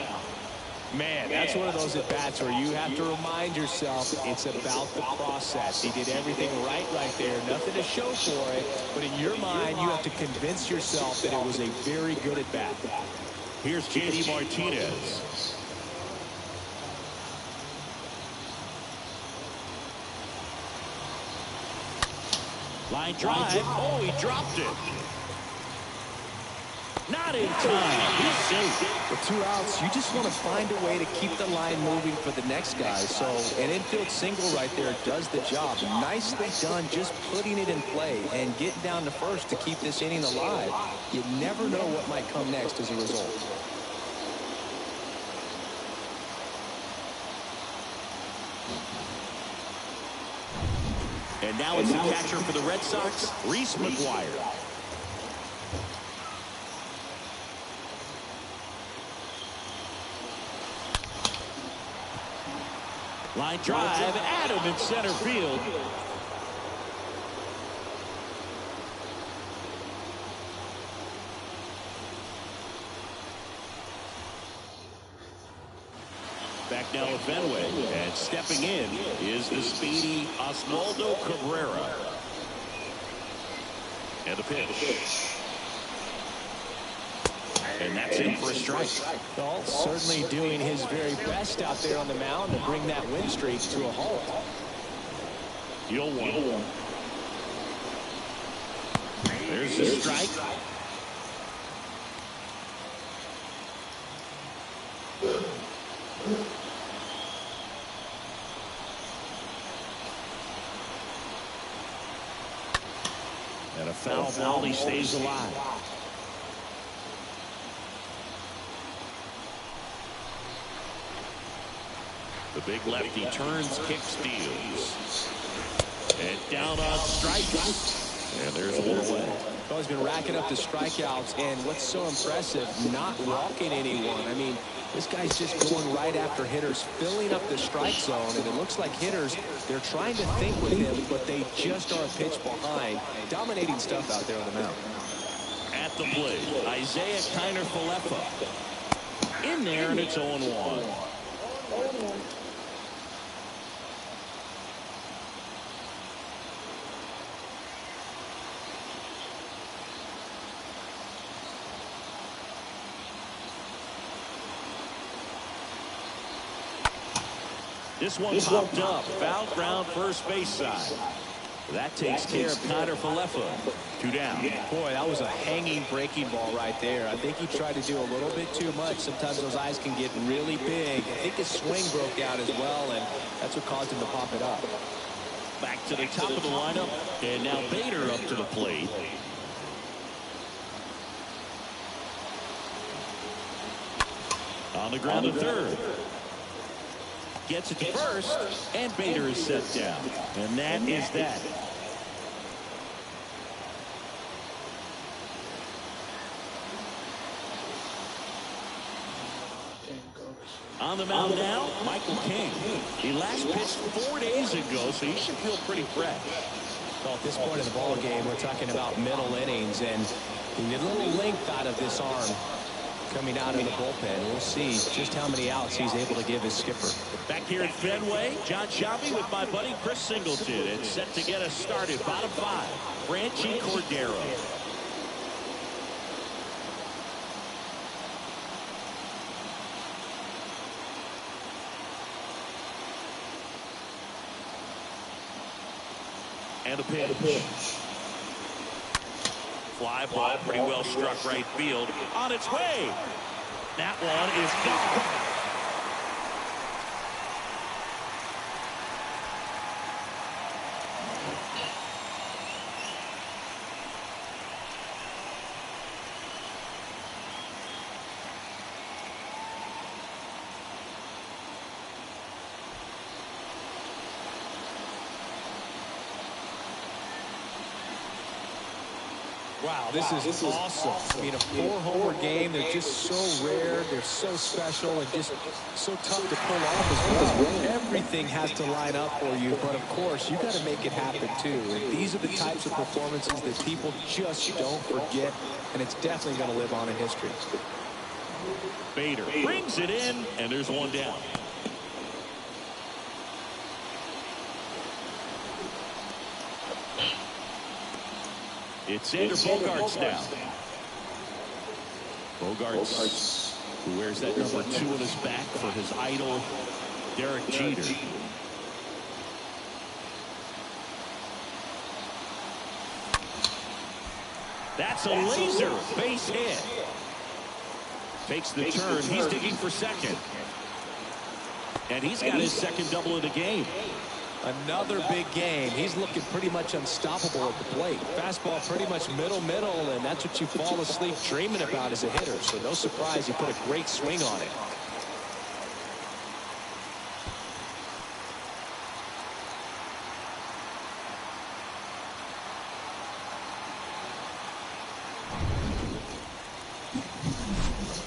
Man, that's one of those at-bats where you have to remind yourself it's about the process. He did everything right there. Nothing to show for it. But in your mind, you have to convince yourself that it was a very good at-bat. Here's J.D. Martinez. Line drive. Oh, he dropped it. Not in time. He's safe. With 2 outs, you just want to find a way to keep the line moving for the next guy. So an infield single right there does the job. Nicely done, just putting it in play and getting down to first to keep this inning alive. You never know what might come next as a result. And now it's the catcher for the Red Sox, Reese McGuire. Line drive, Adam in center field. Back now at Fenway, and stepping in is the speedy Oswaldo Cabrera. And the pitch. And that's in for a strike. Well, certainly doing his very best out there on the mound to bring that win streak to a halt. 0-1. There's the strike. And a foul ball, he stays alive. The big lefty turns, kicks, deals. And down on strikes. And there's one away. Well, he's been racking up the strikeouts, and what's so impressive, not walking anyone. I mean, This guy's just going right after hitters, filling up the strike zone, and it looks like hitters, they're trying to think with him, but they just are a pitch behind. Dominating stuff out there on the mound. At the plate, Isaiah Kiner-Falefa. In there, and it's 0-1. This one popped up. Foul ground first base side. That takes care of Kiner-Falefa. 2 down. Boy, that was a hanging breaking ball right there. I think he tried to do a little bit too much. Sometimes those eyes can get really big. I think his swing broke out as well, and that's what caused him to pop it up. Back to the top of the lineup, and now Bader up to the plate. On the ground to third. Gets it to first, and Bader is set down. And that is that. On the mound now, Michael King. He last pitched 4 days ago, so he should feel pretty fresh. Well, at this point in the ball game, we're talking about middle innings, and we get a little length out of this arm coming out of the bullpen. We'll see just how many outs he's able to give his skipper. Back here at Fenway, John Shelby with my buddy Chris Singleton. It's set to get us started. Bottom 5, Franchi Cordero. And a pitch. Fly ball, pretty well struck right field. On its way. That one is gone. Wow, this is awesome. I mean, a 4-homer game. They're just so rare. They're so special and just so tough to pull off as well. Everything has to line up for you, but of course, you got to make it happen too. And these are the types of performances that people just don't forget, and it's definitely going to live on in history. Bader brings it in, and there's one down. It's Xander Bogaerts now. Bogaerts, who wears that number 2 on his back for his idol, Derek Jeter. That's a laser base hit. Takes the turn. He's digging for second. And he's got his second double of the game. Another big game. He's looking pretty much unstoppable at the plate. Fastball pretty much middle, and that's what you fall asleep dreaming about as a hitter. So no surprise he put a great swing on it.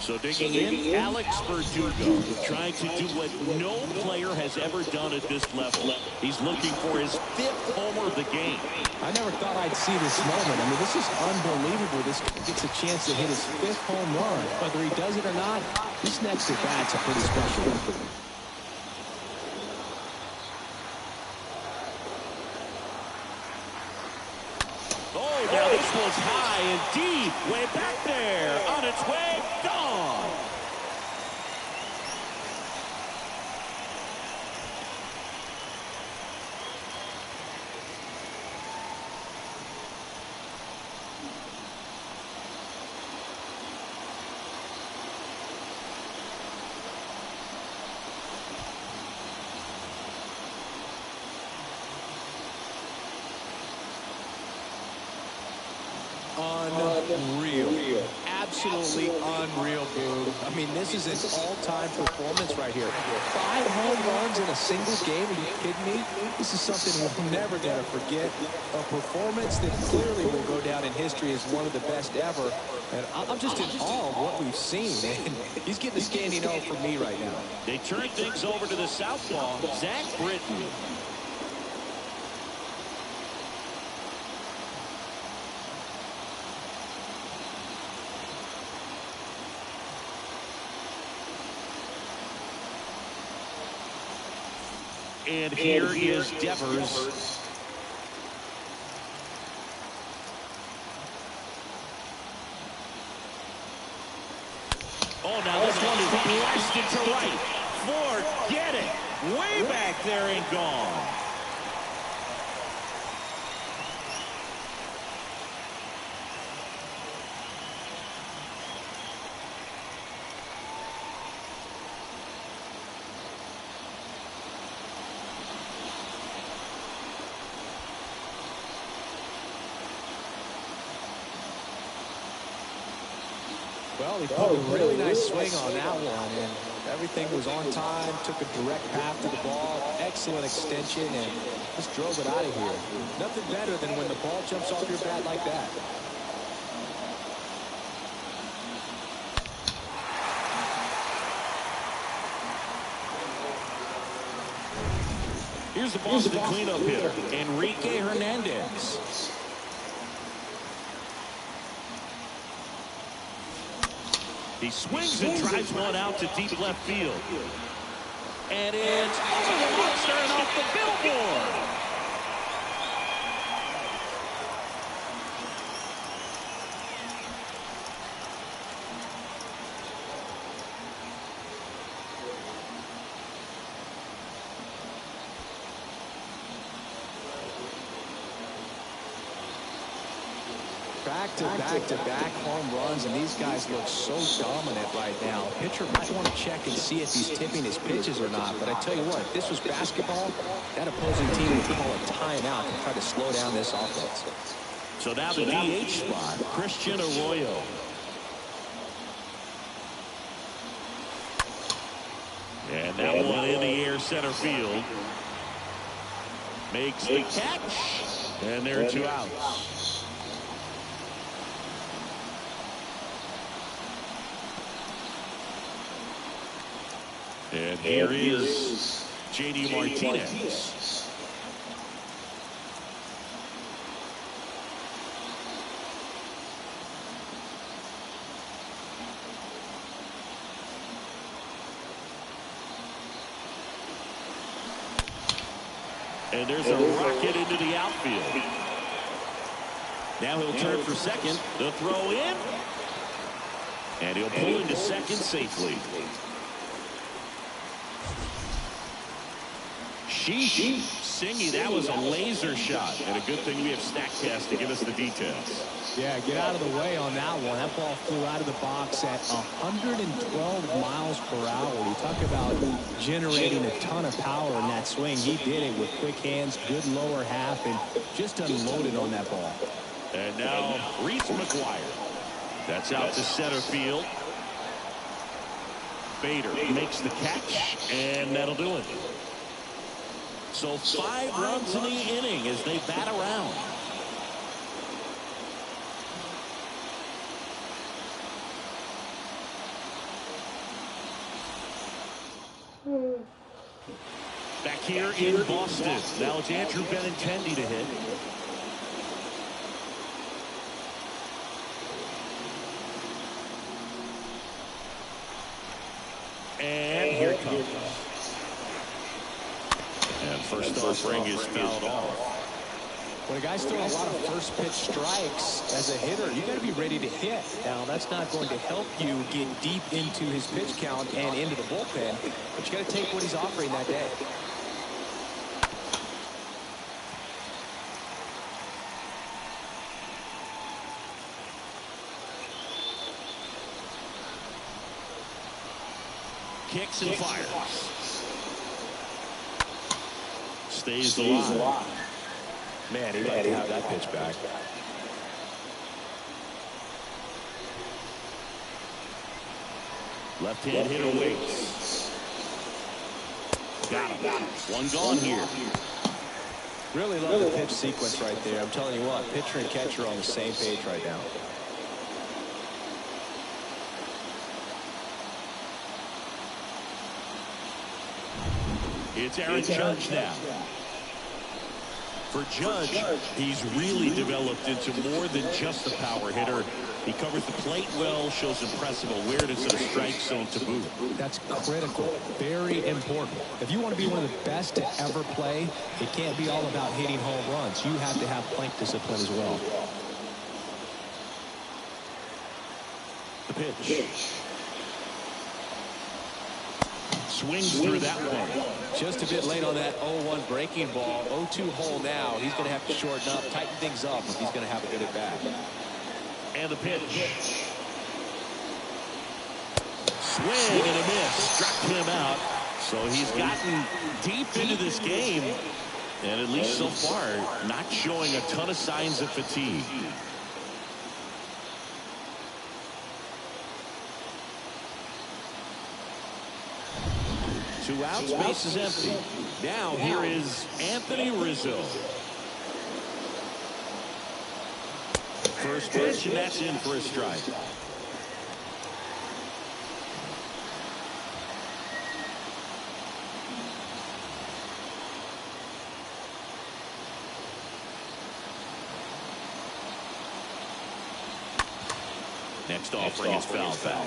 So digging in, Alex Verdugo, trying to do what no player has ever done at this level. He's looking for his 5th homer of the game. I never thought I'd see this moment. I mean, this is unbelievable. This guy gets a chance to hit his 5th home run. Whether he does it or not, this next at-bat's a pretty special one for him. Oh, now this one's high and deep, way back there, on its way, gone. Unreal. absolutely unreal, Boo. I mean, this is an all-time performance right here. 5 home runs in a single game. Are you kidding me? This is something we're never going to forget. A performance that clearly will go down in history as one of the best ever. And I'm just in awe of what we've seen. And he's getting a standing O for me right now. They turn things over to the southpaw, Zach Britton. And here is Devers. Oh, now this one is blasted to right. Forget it. Way back there and gone. Well, he put a really nice swing on that one, and everything was on time, took a direct path to the ball, excellent extension, and just drove it out of here. Nothing better than when the ball jumps off your bat like that. Here's the Boston cleanup hitter, Enrique Hernandez. He swings and drives one out to deep left field. And it's over the monster and off the billboard. Back-to-back home runs, and these guys look so dominant right now. Pitcher might want to check and see if he's tipping his pitches or not, but I tell you what, if this was basketball, that opposing team would call a timeout to try to slow down this offense. So now the DH spot, Christian Arroyo. And that one in the air center field. Makes the catch, and there are 2 outs. And here is J.D. Martinez. And there's a rocket into the outfield. Now he'll turn for second. The throw in. And he'll pull into second safely. Sheesh. Singy, that was a laser shot. And a good thing we have StatCast to give us the details. Yeah, get out of the way on that one. That ball flew out of the box at 112 miles per hour. We talk about generating a ton of power in that swing. He did it with quick hands, good lower half, and just unloaded on that ball. And now Reese McGuire. That's out to center field. Bader makes the catch, and that'll do it. So 5 runs in the inning as they bat around. Back here in Boston. Now it's Andrew Benintendi to hit. And here it comes. And first offering is fouled off. When a guy's throwing a lot of first pitch strikes as a hitter, you got to be ready to hit. Now, that's not going to help you get deep into his pitch count and into the bullpen, but you got to take what he's offering that day. Kicks and fires. Stays alive. Man, he'd like to have that pitch back. Left-hand hitter waits. Got him. One gone here. Really love the pitch sequence right there. I'm telling you what, pitcher and catcher are on the same page right now. It's Aaron Judge now. For Judge, he's really developed into more than just a power hitter. He covers the plate well, shows impressive awareness of the strike zone to boot. That's critical, very important. If you want to be one of the best to ever play, it can't be all about hitting home runs. You have to have plate discipline as well. The pitch. Swings through that one. Just a bit late on that 0-1 breaking ball. 0-2 hole now. He's going to have to shorten up, tighten things up if he's going to have a good at bat. And the pitch. Swing and a miss. Struck him out. So he's gotten deep into this game. And at least so far, not showing a ton of signs of fatigue. Two outs, base is empty. Now here is Anthony Rizzo. First pitch, and that's in for a strike. Next offering is foul.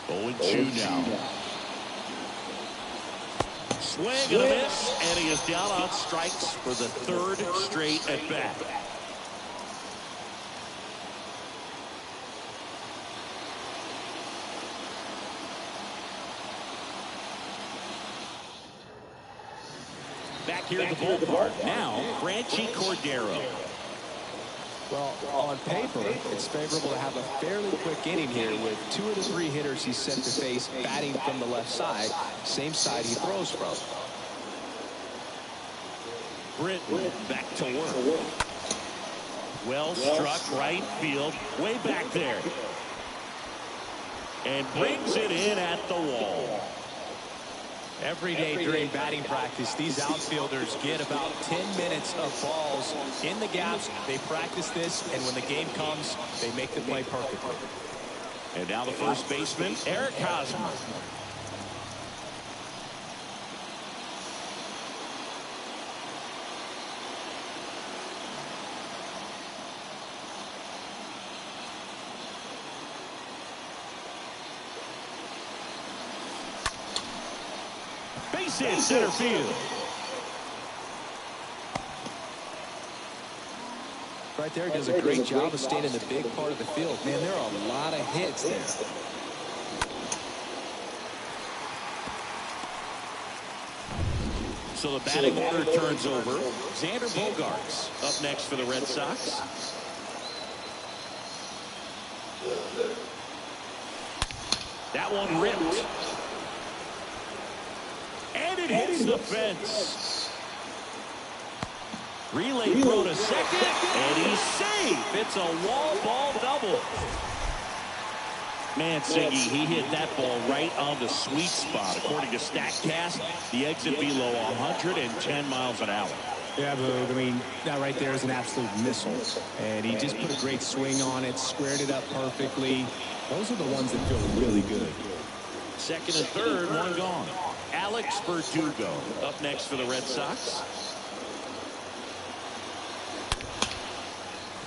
0-2 now. Swing and a miss, and he is down on strikes for the third straight at bat. Back here at the ballpark now, Franchi Cordero. Well, on paper, it's favorable to have a fairly quick inning here with 2 of the 3 hitters he's set to face batting from the left side, same side he throws from. Britton back to work. Well struck right field, way back there. And brings it in at the wall. Every day during batting practice, these outfielders get about 10 minutes of balls in the gaps. They practice this, and when the game comes, they make the play perfectly. And now the first baseman, Eric Hosmer. Base hit center field. Right there, does a great job of staying in the big part of the field. Man, there are a lot of hits there. So the batting order turns over. Xander Bogaerts up next for the Red Sox. That one ripped. And it hits the fence. Relay throw to second, and he's safe. It's a wall ball double. Man, Siggy, he hit that ball right on the sweet spot. According to StatCast, the exit below 110 miles an hour. Yeah, Boog, I mean, that right there is an absolute missile. And he just put a great swing on it, squared it up perfectly. Those are the ones that feel really good. Second and third, one gone. Alex Verdugo up next for the Red Sox.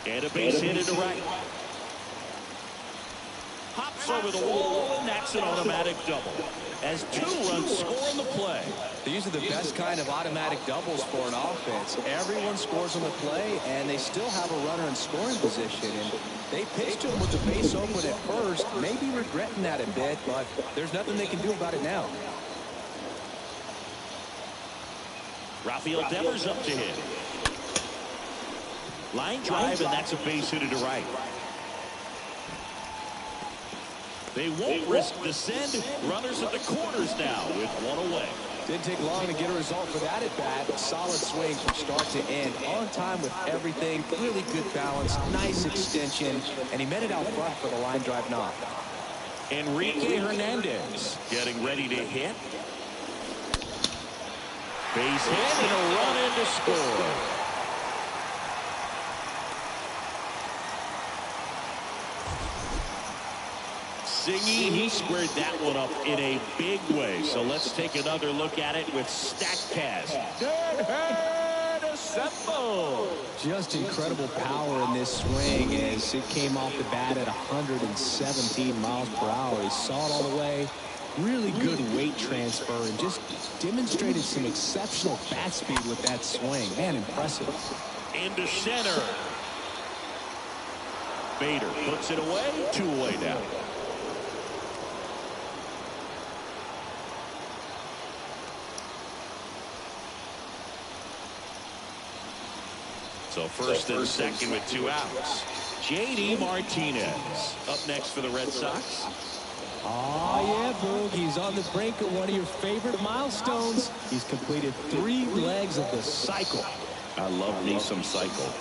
And a base hit into right. Hops over the wall, and that's an automatic double. As 2 runs score on the play. These are the best kind of automatic doubles for an offense. Everyone scores on the play, and they still have a runner in scoring position. And they pitched him with the base open at first, maybe regretting that a bit, but there's nothing they can do about it now. Rafael Devers up to hit. Line drive, and that's a base hit to right. They won't risk the send. Runners at the corners now with one away. Didn't take long to get a result for that at bat. Solid swing from start to end. On time with everything. Really good balance. Nice extension. And he met it out front for the line drive knock. Enrique Hernandez getting ready to hit. Base hit and a run in to score. Singy, he squared that one up in a big way. So let's take another look at it with StatCast. Just incredible power in this swing as it came off the bat at 117 miles per hour. He saw it all the way. Really good weight transfer and just demonstrated some exceptional bat speed with that swing. Man, impressive. Into center. Bader puts it away. 2 away now. So first and second with 2 outs. J.D. Martinez up next for the Red Sox. Oh, yeah, Boog. He's on the brink of one of your favorite milestones. He's completed 3 legs of the cycle. I love me some cycle.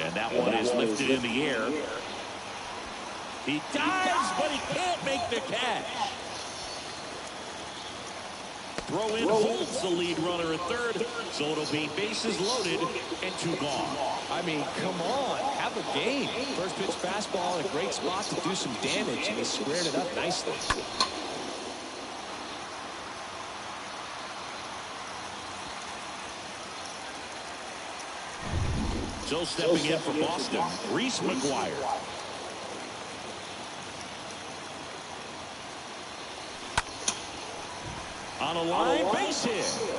And that one is lifted in the air. He dives, but he can't make the catch. Throw in holds the lead runner at third, so it'll be bases loaded and 2 gone. I mean, come on, have a game. First pitch fastball in a great spot to do some damage, and he squared it up nicely. So stepping in for Boston, Reese McGuire. On a line, base hit.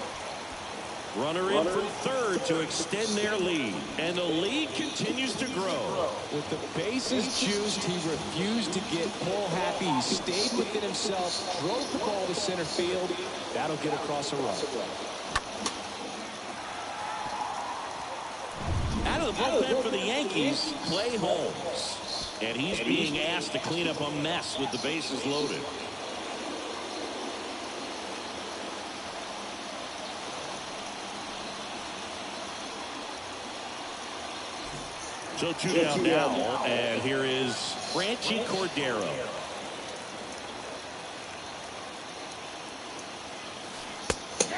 Runner in from third to extend their lead. And the lead continues to grow. With the bases juiced, he refused to get pull happy. He stayed within himself, drove the ball to center field. That'll get across a run. Out of the bullpen for the Yankees, Clay Holmes. And he's being asked to clean up a mess with the bases loaded. So 2 down now, and here is Franchi Cordero.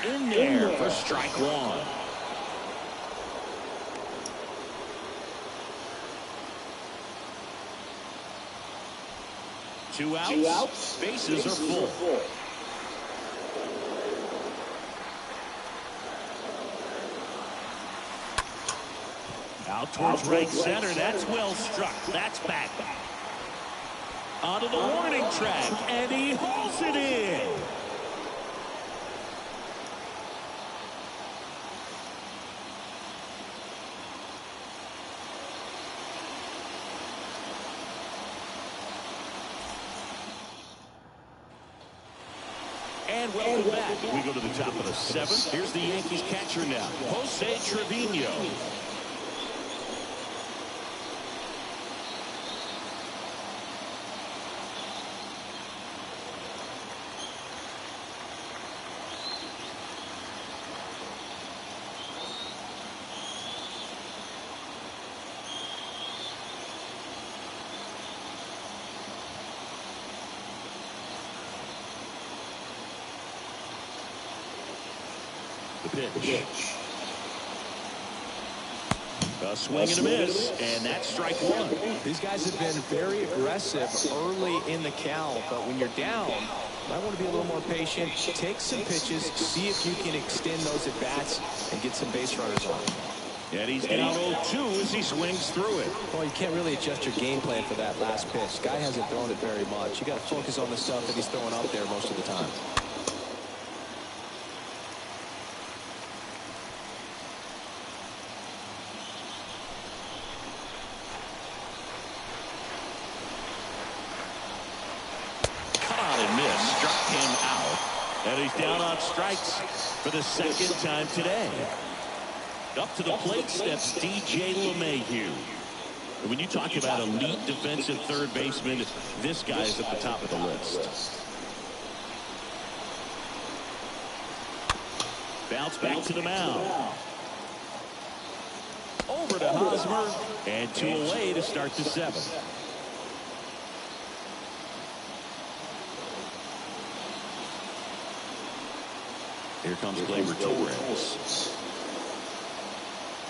In there for strike 1. Two outs. Bases are full. Out towards right center. That's well struck. That's back. Onto the warning track, and he hauls it in. And welcome back. We go to the top of the 7th. Here's the Yankees catcher now, Jose Trevino. Pitch. A swing and a miss, and that's strike 1. These guys have been very aggressive early in the count, but when you're down, you might want to be a little more patient. Take some pitches, see if you can extend those at bats and get some base runners on. And he's down 0-2 as he swings through it. Well, you can't really adjust your game plan for that last pitch. Guy hasn't thrown it very much. You got to focus on the stuff that he's throwing up there most of the time. And he's down on strikes for the 2nd time today. Up to the plate steps DJ LeMahieu. And when you talk about elite defensive third baseman, this guy is at the top of the list. Bounce back to the mound. Over to Hosmer, and 2 away to start the 7th. Here comes Gleyber Torres.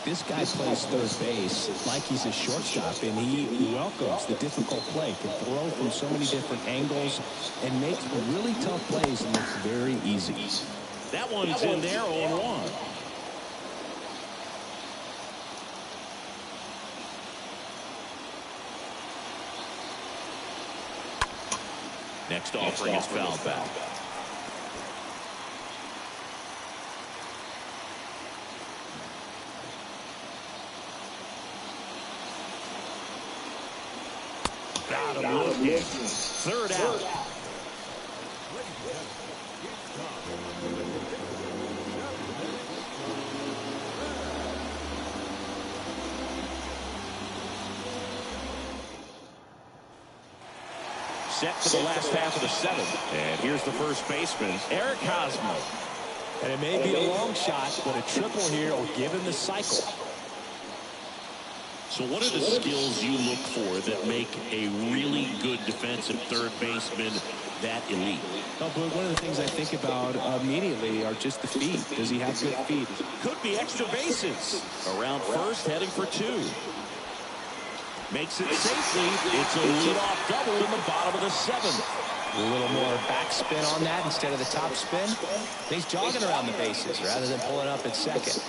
This guy plays third base like he's a shortstop, and he welcomes the difficult play, can throw from so many different angles, and makes really tough plays and looks very easy. That one's in there, 0-1. Next offering is fouled back. Got him looking. Third out. Set for the last half of the 7th. And here's the first baseman, Eric Hosmer. And it may be a long shot, but a triple here will give him the cycle. So what are the skills you look for that make a really good defensive third baseman that elite? Oh, but one of the things I think about immediately are just the feet. Does he have good feet? Could be extra bases. Around first, heading for 2. Makes it safely. It's a leadoff double in the bottom of the 7th. A little more backspin on that instead of the top spin. He's jogging around the bases rather than pulling up at second.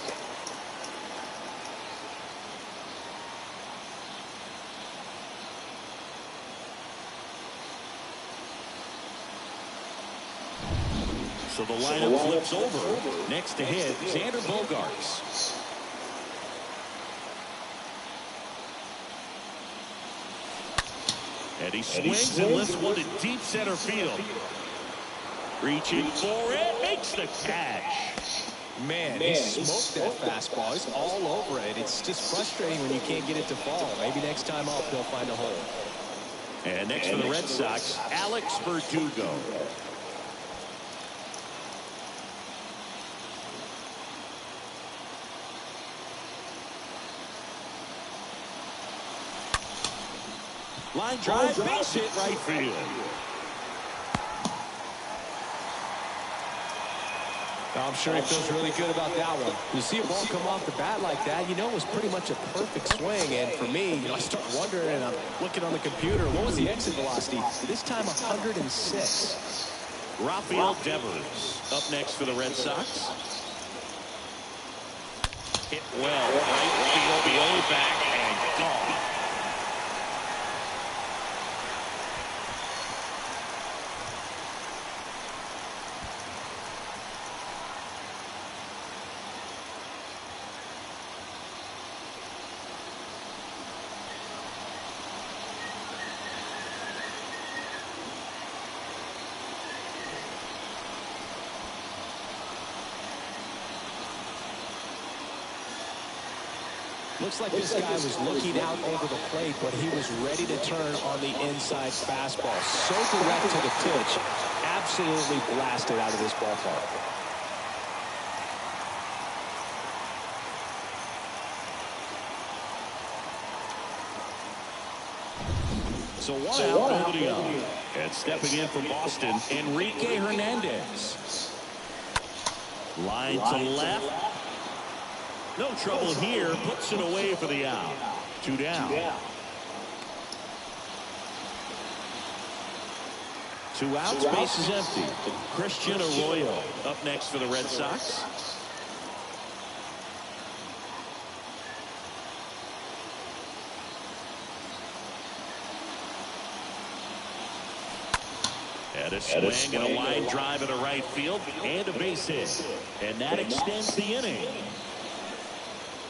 So the lineup flips over. Next to hit, Xander Bogaerts. And he swings and lifts one to deep center field. Reaching for it, makes the catch. Man, he smoked that fastball. He's all over it. It's just frustrating when you can't get it to fall. Maybe next time up, he'll find a hole. And next for the Red Sox, Alex Verdugo. Line drive, base hit right field. I'm sure he feels really good about that one. You see a ball come off the bat like that, you know it was pretty much a perfect swing. And for me, I start wondering, and I'm looking on the computer, what was the exit velocity? This time 106. Rafael Devers up next for the Red Sox. Hit well, right field, way back, and gone. Looks like this guy was looking out over the plate, but he was ready to turn on the inside fastball. So direct to the pitch, absolutely blasted out of this ballpark. So one out, nobody on. And stepping in from Boston, Enrique Hernandez. Line to left. No trouble here. Puts it away for the out. 2 down. 2 outs. Base is empty. Christian Arroyo up next for the Red Sox. And a swing and a line drive into right field and a base hit. And that extends the inning.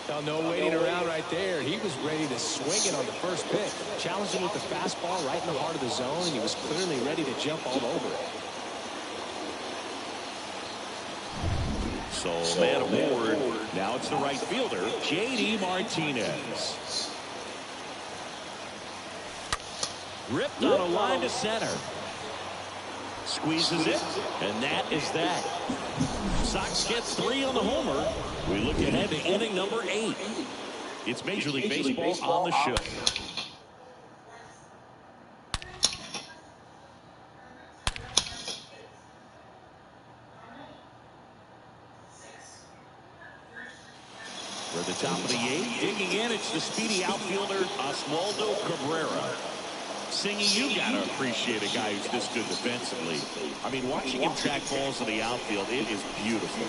Well, no waiting around right there. He was ready to swing it on the first pitch. Challenged him with the fastball right in the heart of the zone, and he was clearly ready to jump all over it. So man aboard. Now it's the right fielder, J.D. Martinez. Ripped on a line to center. Squeezes it, and that is that. Sox get 3 on the homer. We look ahead to inning number 8. It's Major League Baseball on the show. For the top of the 8th, digging in, it's the speedy outfielder, Oswaldo Cabrera. Singy, you got to appreciate a guy who's this good defensively. I mean, watching him track balls in the outfield, it is beautiful.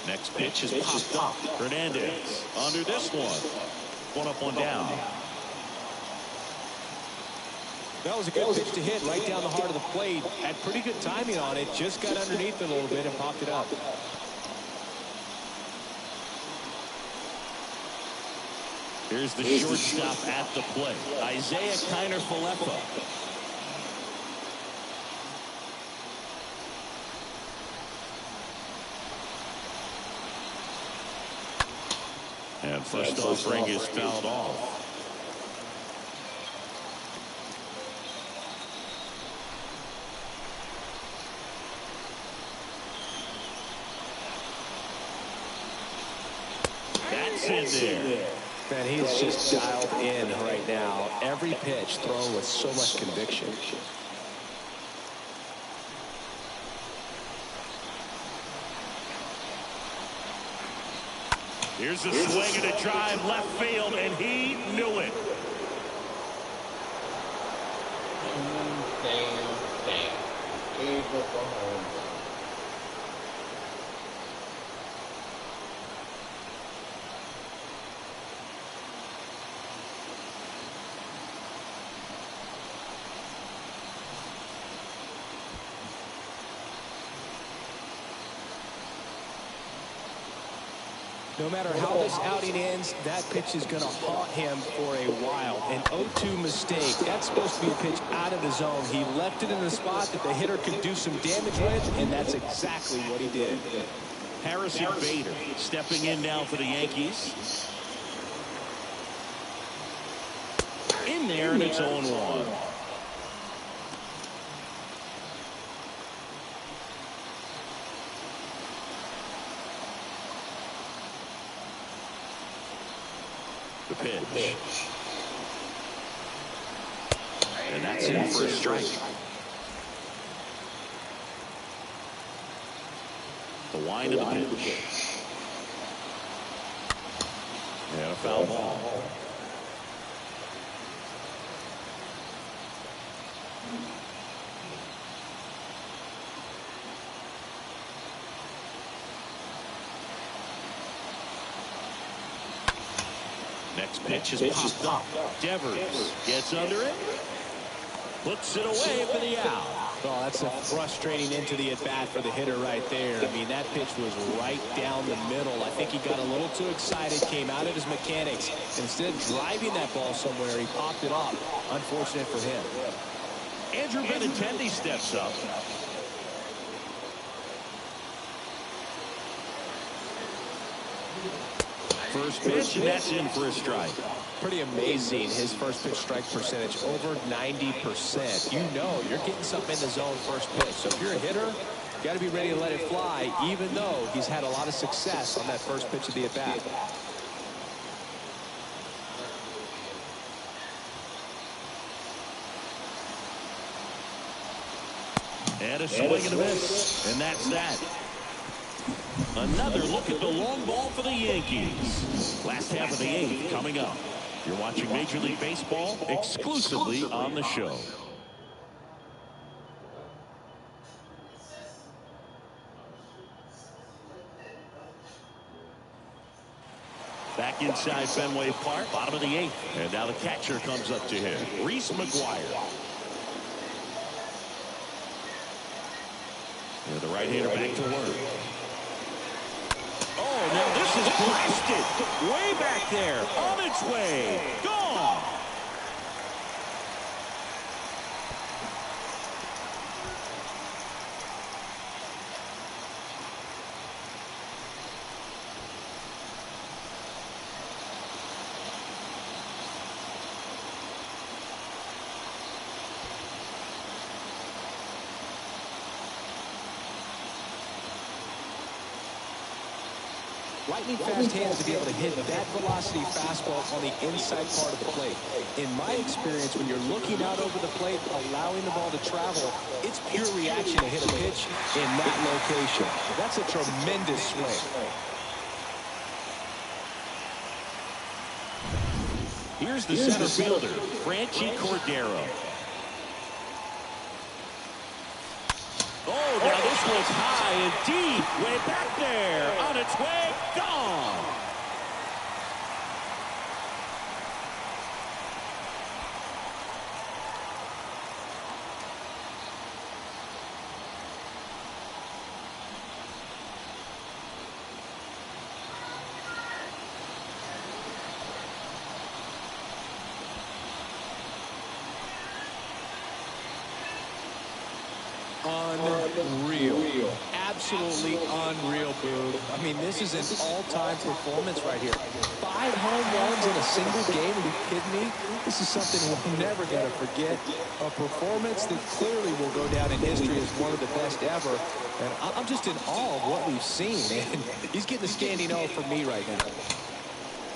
Next pitch is popped up. Hernandez under this one. One up, one down. That was a good pitch to hit right down the heart of the plate. Had pretty good timing on it. Just got underneath it a little bit and popped it up. Here's the shortstop at the plate, Isaiah Kiner-Falefa. And first offering is fouled off. That's in there. Man, he is just dialed in right now. Every pitch thrown with so much conviction. Here's a swing and a drive left field, and he knew it. Gave up a home run. No matter how this outing ends, that pitch is going to haunt him for a while. An 0-2 mistake. That's supposed to be a pitch out of the zone. He left it in the spot that the hitter could do some damage with, and that's exactly what he did. Harrison Bader stepping in now for the Yankees. In there, and it's 0-1. The pitch. And that's in for a strike. The wind of the pitch. And a foul ball. Next pitch is popped up. Devers gets under it. Puts it away for the out. Oh, that's a frustrating into the at-bat for the hitter right there. I mean, that pitch was right down the middle. I think he got a little too excited, came out of his mechanics. Instead of driving that ball somewhere, he popped it up. Unfortunate for him. Andrew Benintendi steps up. First pitch, and that's in for a strike. Pretty amazing, his first pitch strike percentage, over 90%. You know you're getting something in the zone first pitch. So if you're a hitter, you got to be ready to let it fly, even though he's had a lot of success on that first pitch of the at-bat. And a swing and a miss, and that's that. Another look at the long ball for the Yankees. Last half of the 8th coming up. You're watching Major League Baseball exclusively on the show. Back inside Fenway Park, bottom of the 8th. And now the catcher comes up to him, Reese McGuire. And the right-hander back to work. Oh, now this is blasted. Way back there. On its way. Gone. Lightning fast hands to be able to hit that velocity fastball on the inside part of the plate. In my experience, when you're looking out over the plate, allowing the ball to travel, it's pure reaction to hit a pitch in that location. That's a tremendous swing. Here's the center fielder, Franchi Cordero. Oh, now this one's high and deep, way back there, on its way, gone. Unreal. Absolutely unreal, Boo. I mean, this is an all-time performance right here. 5 home runs in a single game. Are you kidding me? This is something we're never going to forget. A performance that clearly will go down in history as one of the best ever. And I'm just in awe of what we've seen. And he's getting a standing O for me right now.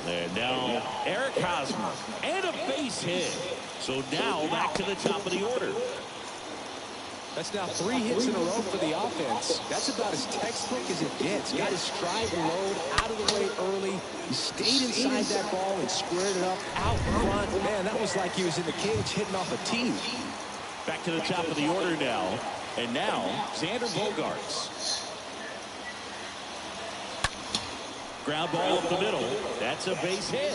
And now, Eric Hosmer. And a base hit. So now, back to the top of the order. That's now 3 hits in a row for the offense. That's about as textbook as it gets. Got his stride and load out of the way early. He stayed inside that ball and squared it up out front. Man, that was like he was in the cage hitting off a tee. Back to the top of the order now. And now, Xander Bogaerts. Ground ball up the middle. That's a base hit.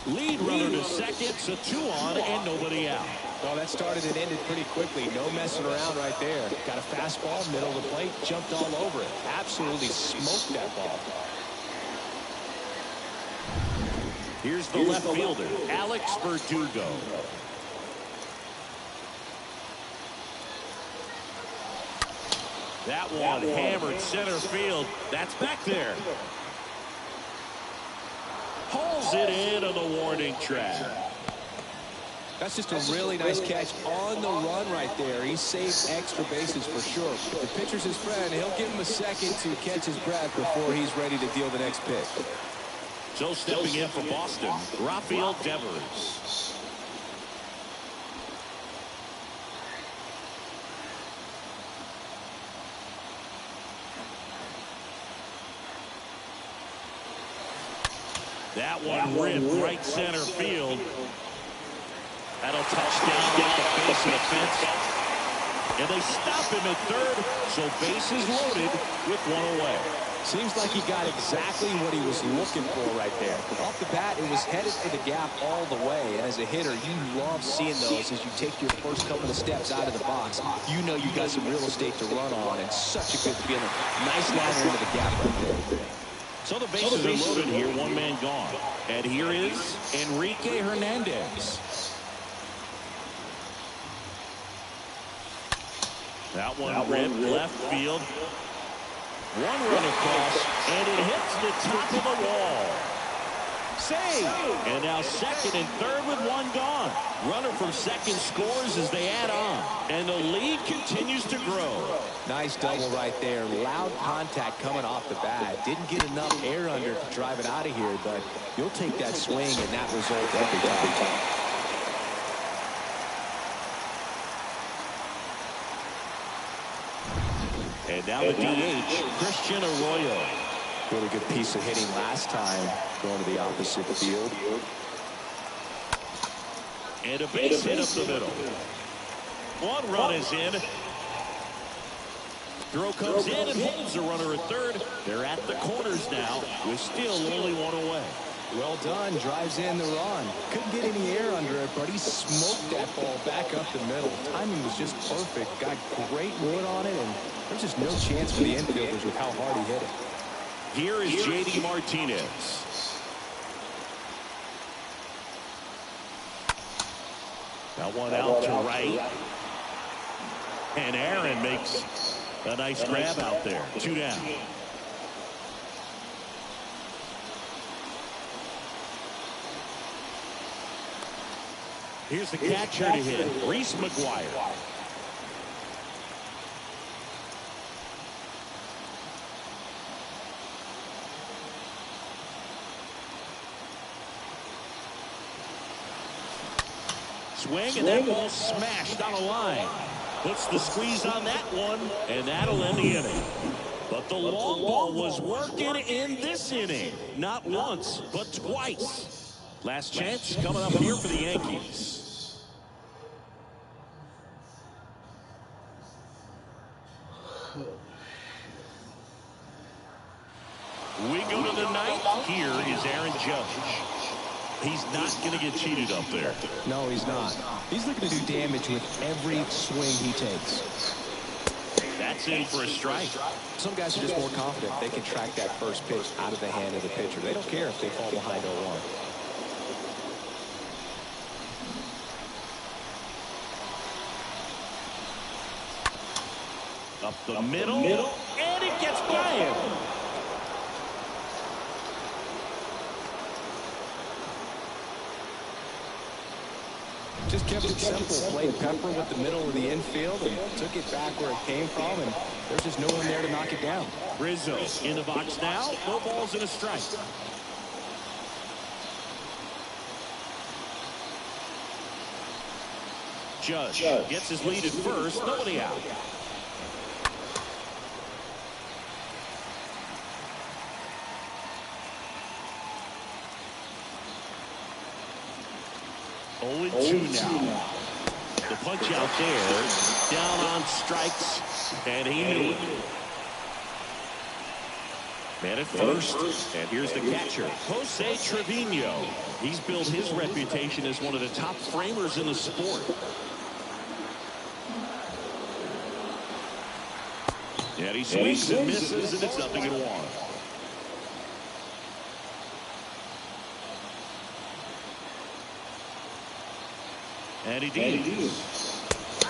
Lead runner to second, so 2 on and nobody out. Well, that started and ended pretty quickly. No messing around right there. Got a fastball, middle of the plate, jumped all over it. Absolutely smoked that ball. Here's the left fielder, Alex Verdugo. That one hammered center field. That's back there. Pulls it in on the warning track. That's just a really nice catch on the run right there. He saved extra bases for sure. If the pitcher's his friend, he'll give him a second to catch his breath before he's ready to deal the next pitch. So stepping in for Boston, Rafael Devers. That one ripped right center field. That'll touch down at the base of the fence. And they stop him at third, so bases loaded with 1 away. Seems like he got exactly what he was looking for right there. Off the bat, it was headed for the gap all the way. And as a hitter, you love seeing those as you take your first couple of steps out of the box. You know you got some real estate to run on, and such a good feeling. Nice liner into the gap right there. So the bases are loaded here, 1 man gone. And here is Enrique Hernandez. That one ripped left field. 1 run across, and it hits the top of the wall. Save! And now second and third with 1 gone. Runner from second scores as they add on. And the lead continues to grow. Nice double right there. Loud contact coming off the bat. Didn't get enough air under to drive it out of here, but you'll take that swing and that result every time. And now the DH, Christian Arroyo. Really good piece of hitting last time, going to the opposite field. And a base hit up the middle. 1 run is in. Throw comes in and holds the runner at third. They're at the corners now with still only 1 away. Well done. Drives in the run. Couldn't get any air under it, but he smoked that ball back up the middle. Timing was just perfect. Got great wood on it, and there's just no chance for the infielders with how hard he hit it. Here is J.D. Martinez. That one out to right. And Aaron makes a nice grab out there. 2 down. Here's the catcher to hit, Reese McGuire. swing, and that ball smashed on a line. Puts the squeeze on that one, and that'll end the inning. But the long ball was working in this inning. Not once, but twice. Last chance coming up here for the Yankees. We go to the ninth. Here is Aaron Judge. He's not going to get cheated up there. No, he's not. He's looking to do damage with every swing he takes. That's in for a strike. Some guys are just more confident they can track that first pitch out of the hand of the pitcher. They don't care if they fall behind 0-1. Up the middle, and it gets by him. Just kept it simple, played pepper with the middle of the infield and took it back where it came from, and there's just no one there to knock it down. Rizzo in the box now. No balls and a strike. Judge gets his lead at first. Nobody out. Oh, 2 now. The punch out there. Down on strikes. And he knew it. Man at first. And here's the catcher, Jose Trevino. He's built his reputation as one of the top framers in the sport. And he swings and misses, and it's 0-1. And he did.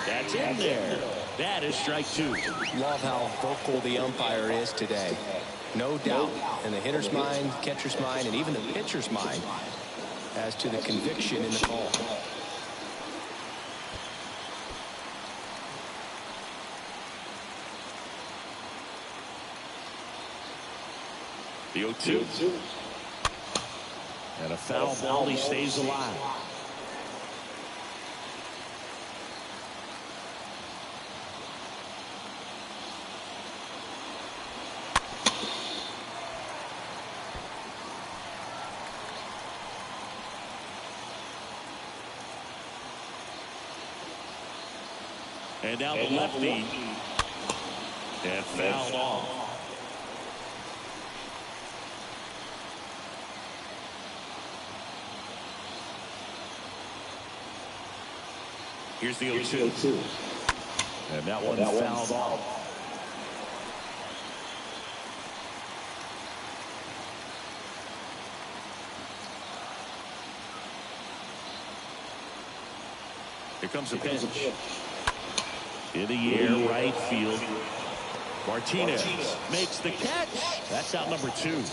That's in there. That is strike 2. Love how vocal the umpire is today. No doubt in the hitter's mind, catcher's mind, and even the pitcher's mind as to the conviction in the call. The 0-2. And a foul ball. He stays alive. And now the lefty. And fouled off. Here's the 0-2. And that one fouled off. Here comes a pitch. In the air, right field. Martinez makes the catch. That's out number 2.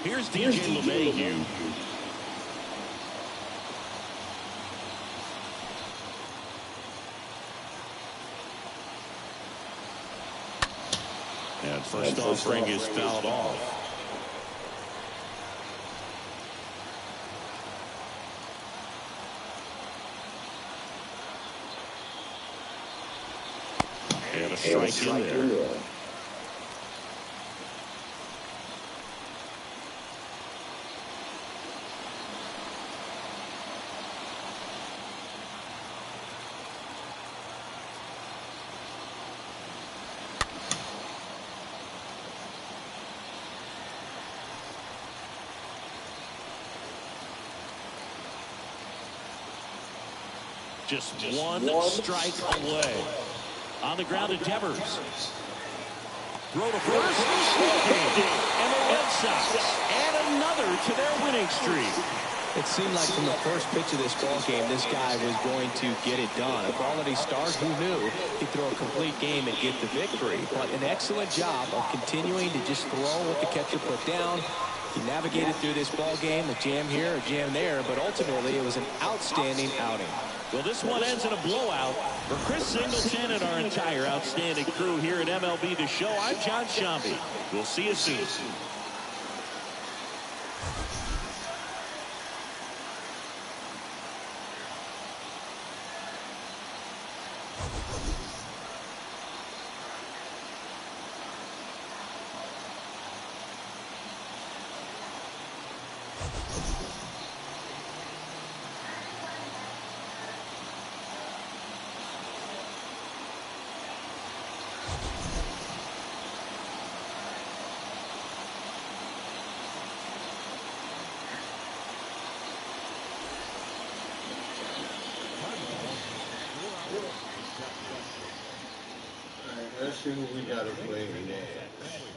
Here's DJ LeMahieu. And first offering is fouled off. And a strike in there. Just one strike away. On the ground to Devers. Throw to first. And the Red Sox add another to their winning streak. It seemed like from the first pitch of this ball game, this guy was going to get it done. A quality start, who knew he'd throw a complete game and get the victory. But an excellent job of continuing to just throw what the catcher put down. He navigated through this ball game, a jam here, a jam there, but ultimately it was an outstanding outing. Well, this one ends in a blowout. For Chris Singleton and our entire outstanding crew here at MLB The Show, I'm John Shambi. We'll see you soon. Let's see who we got to play next.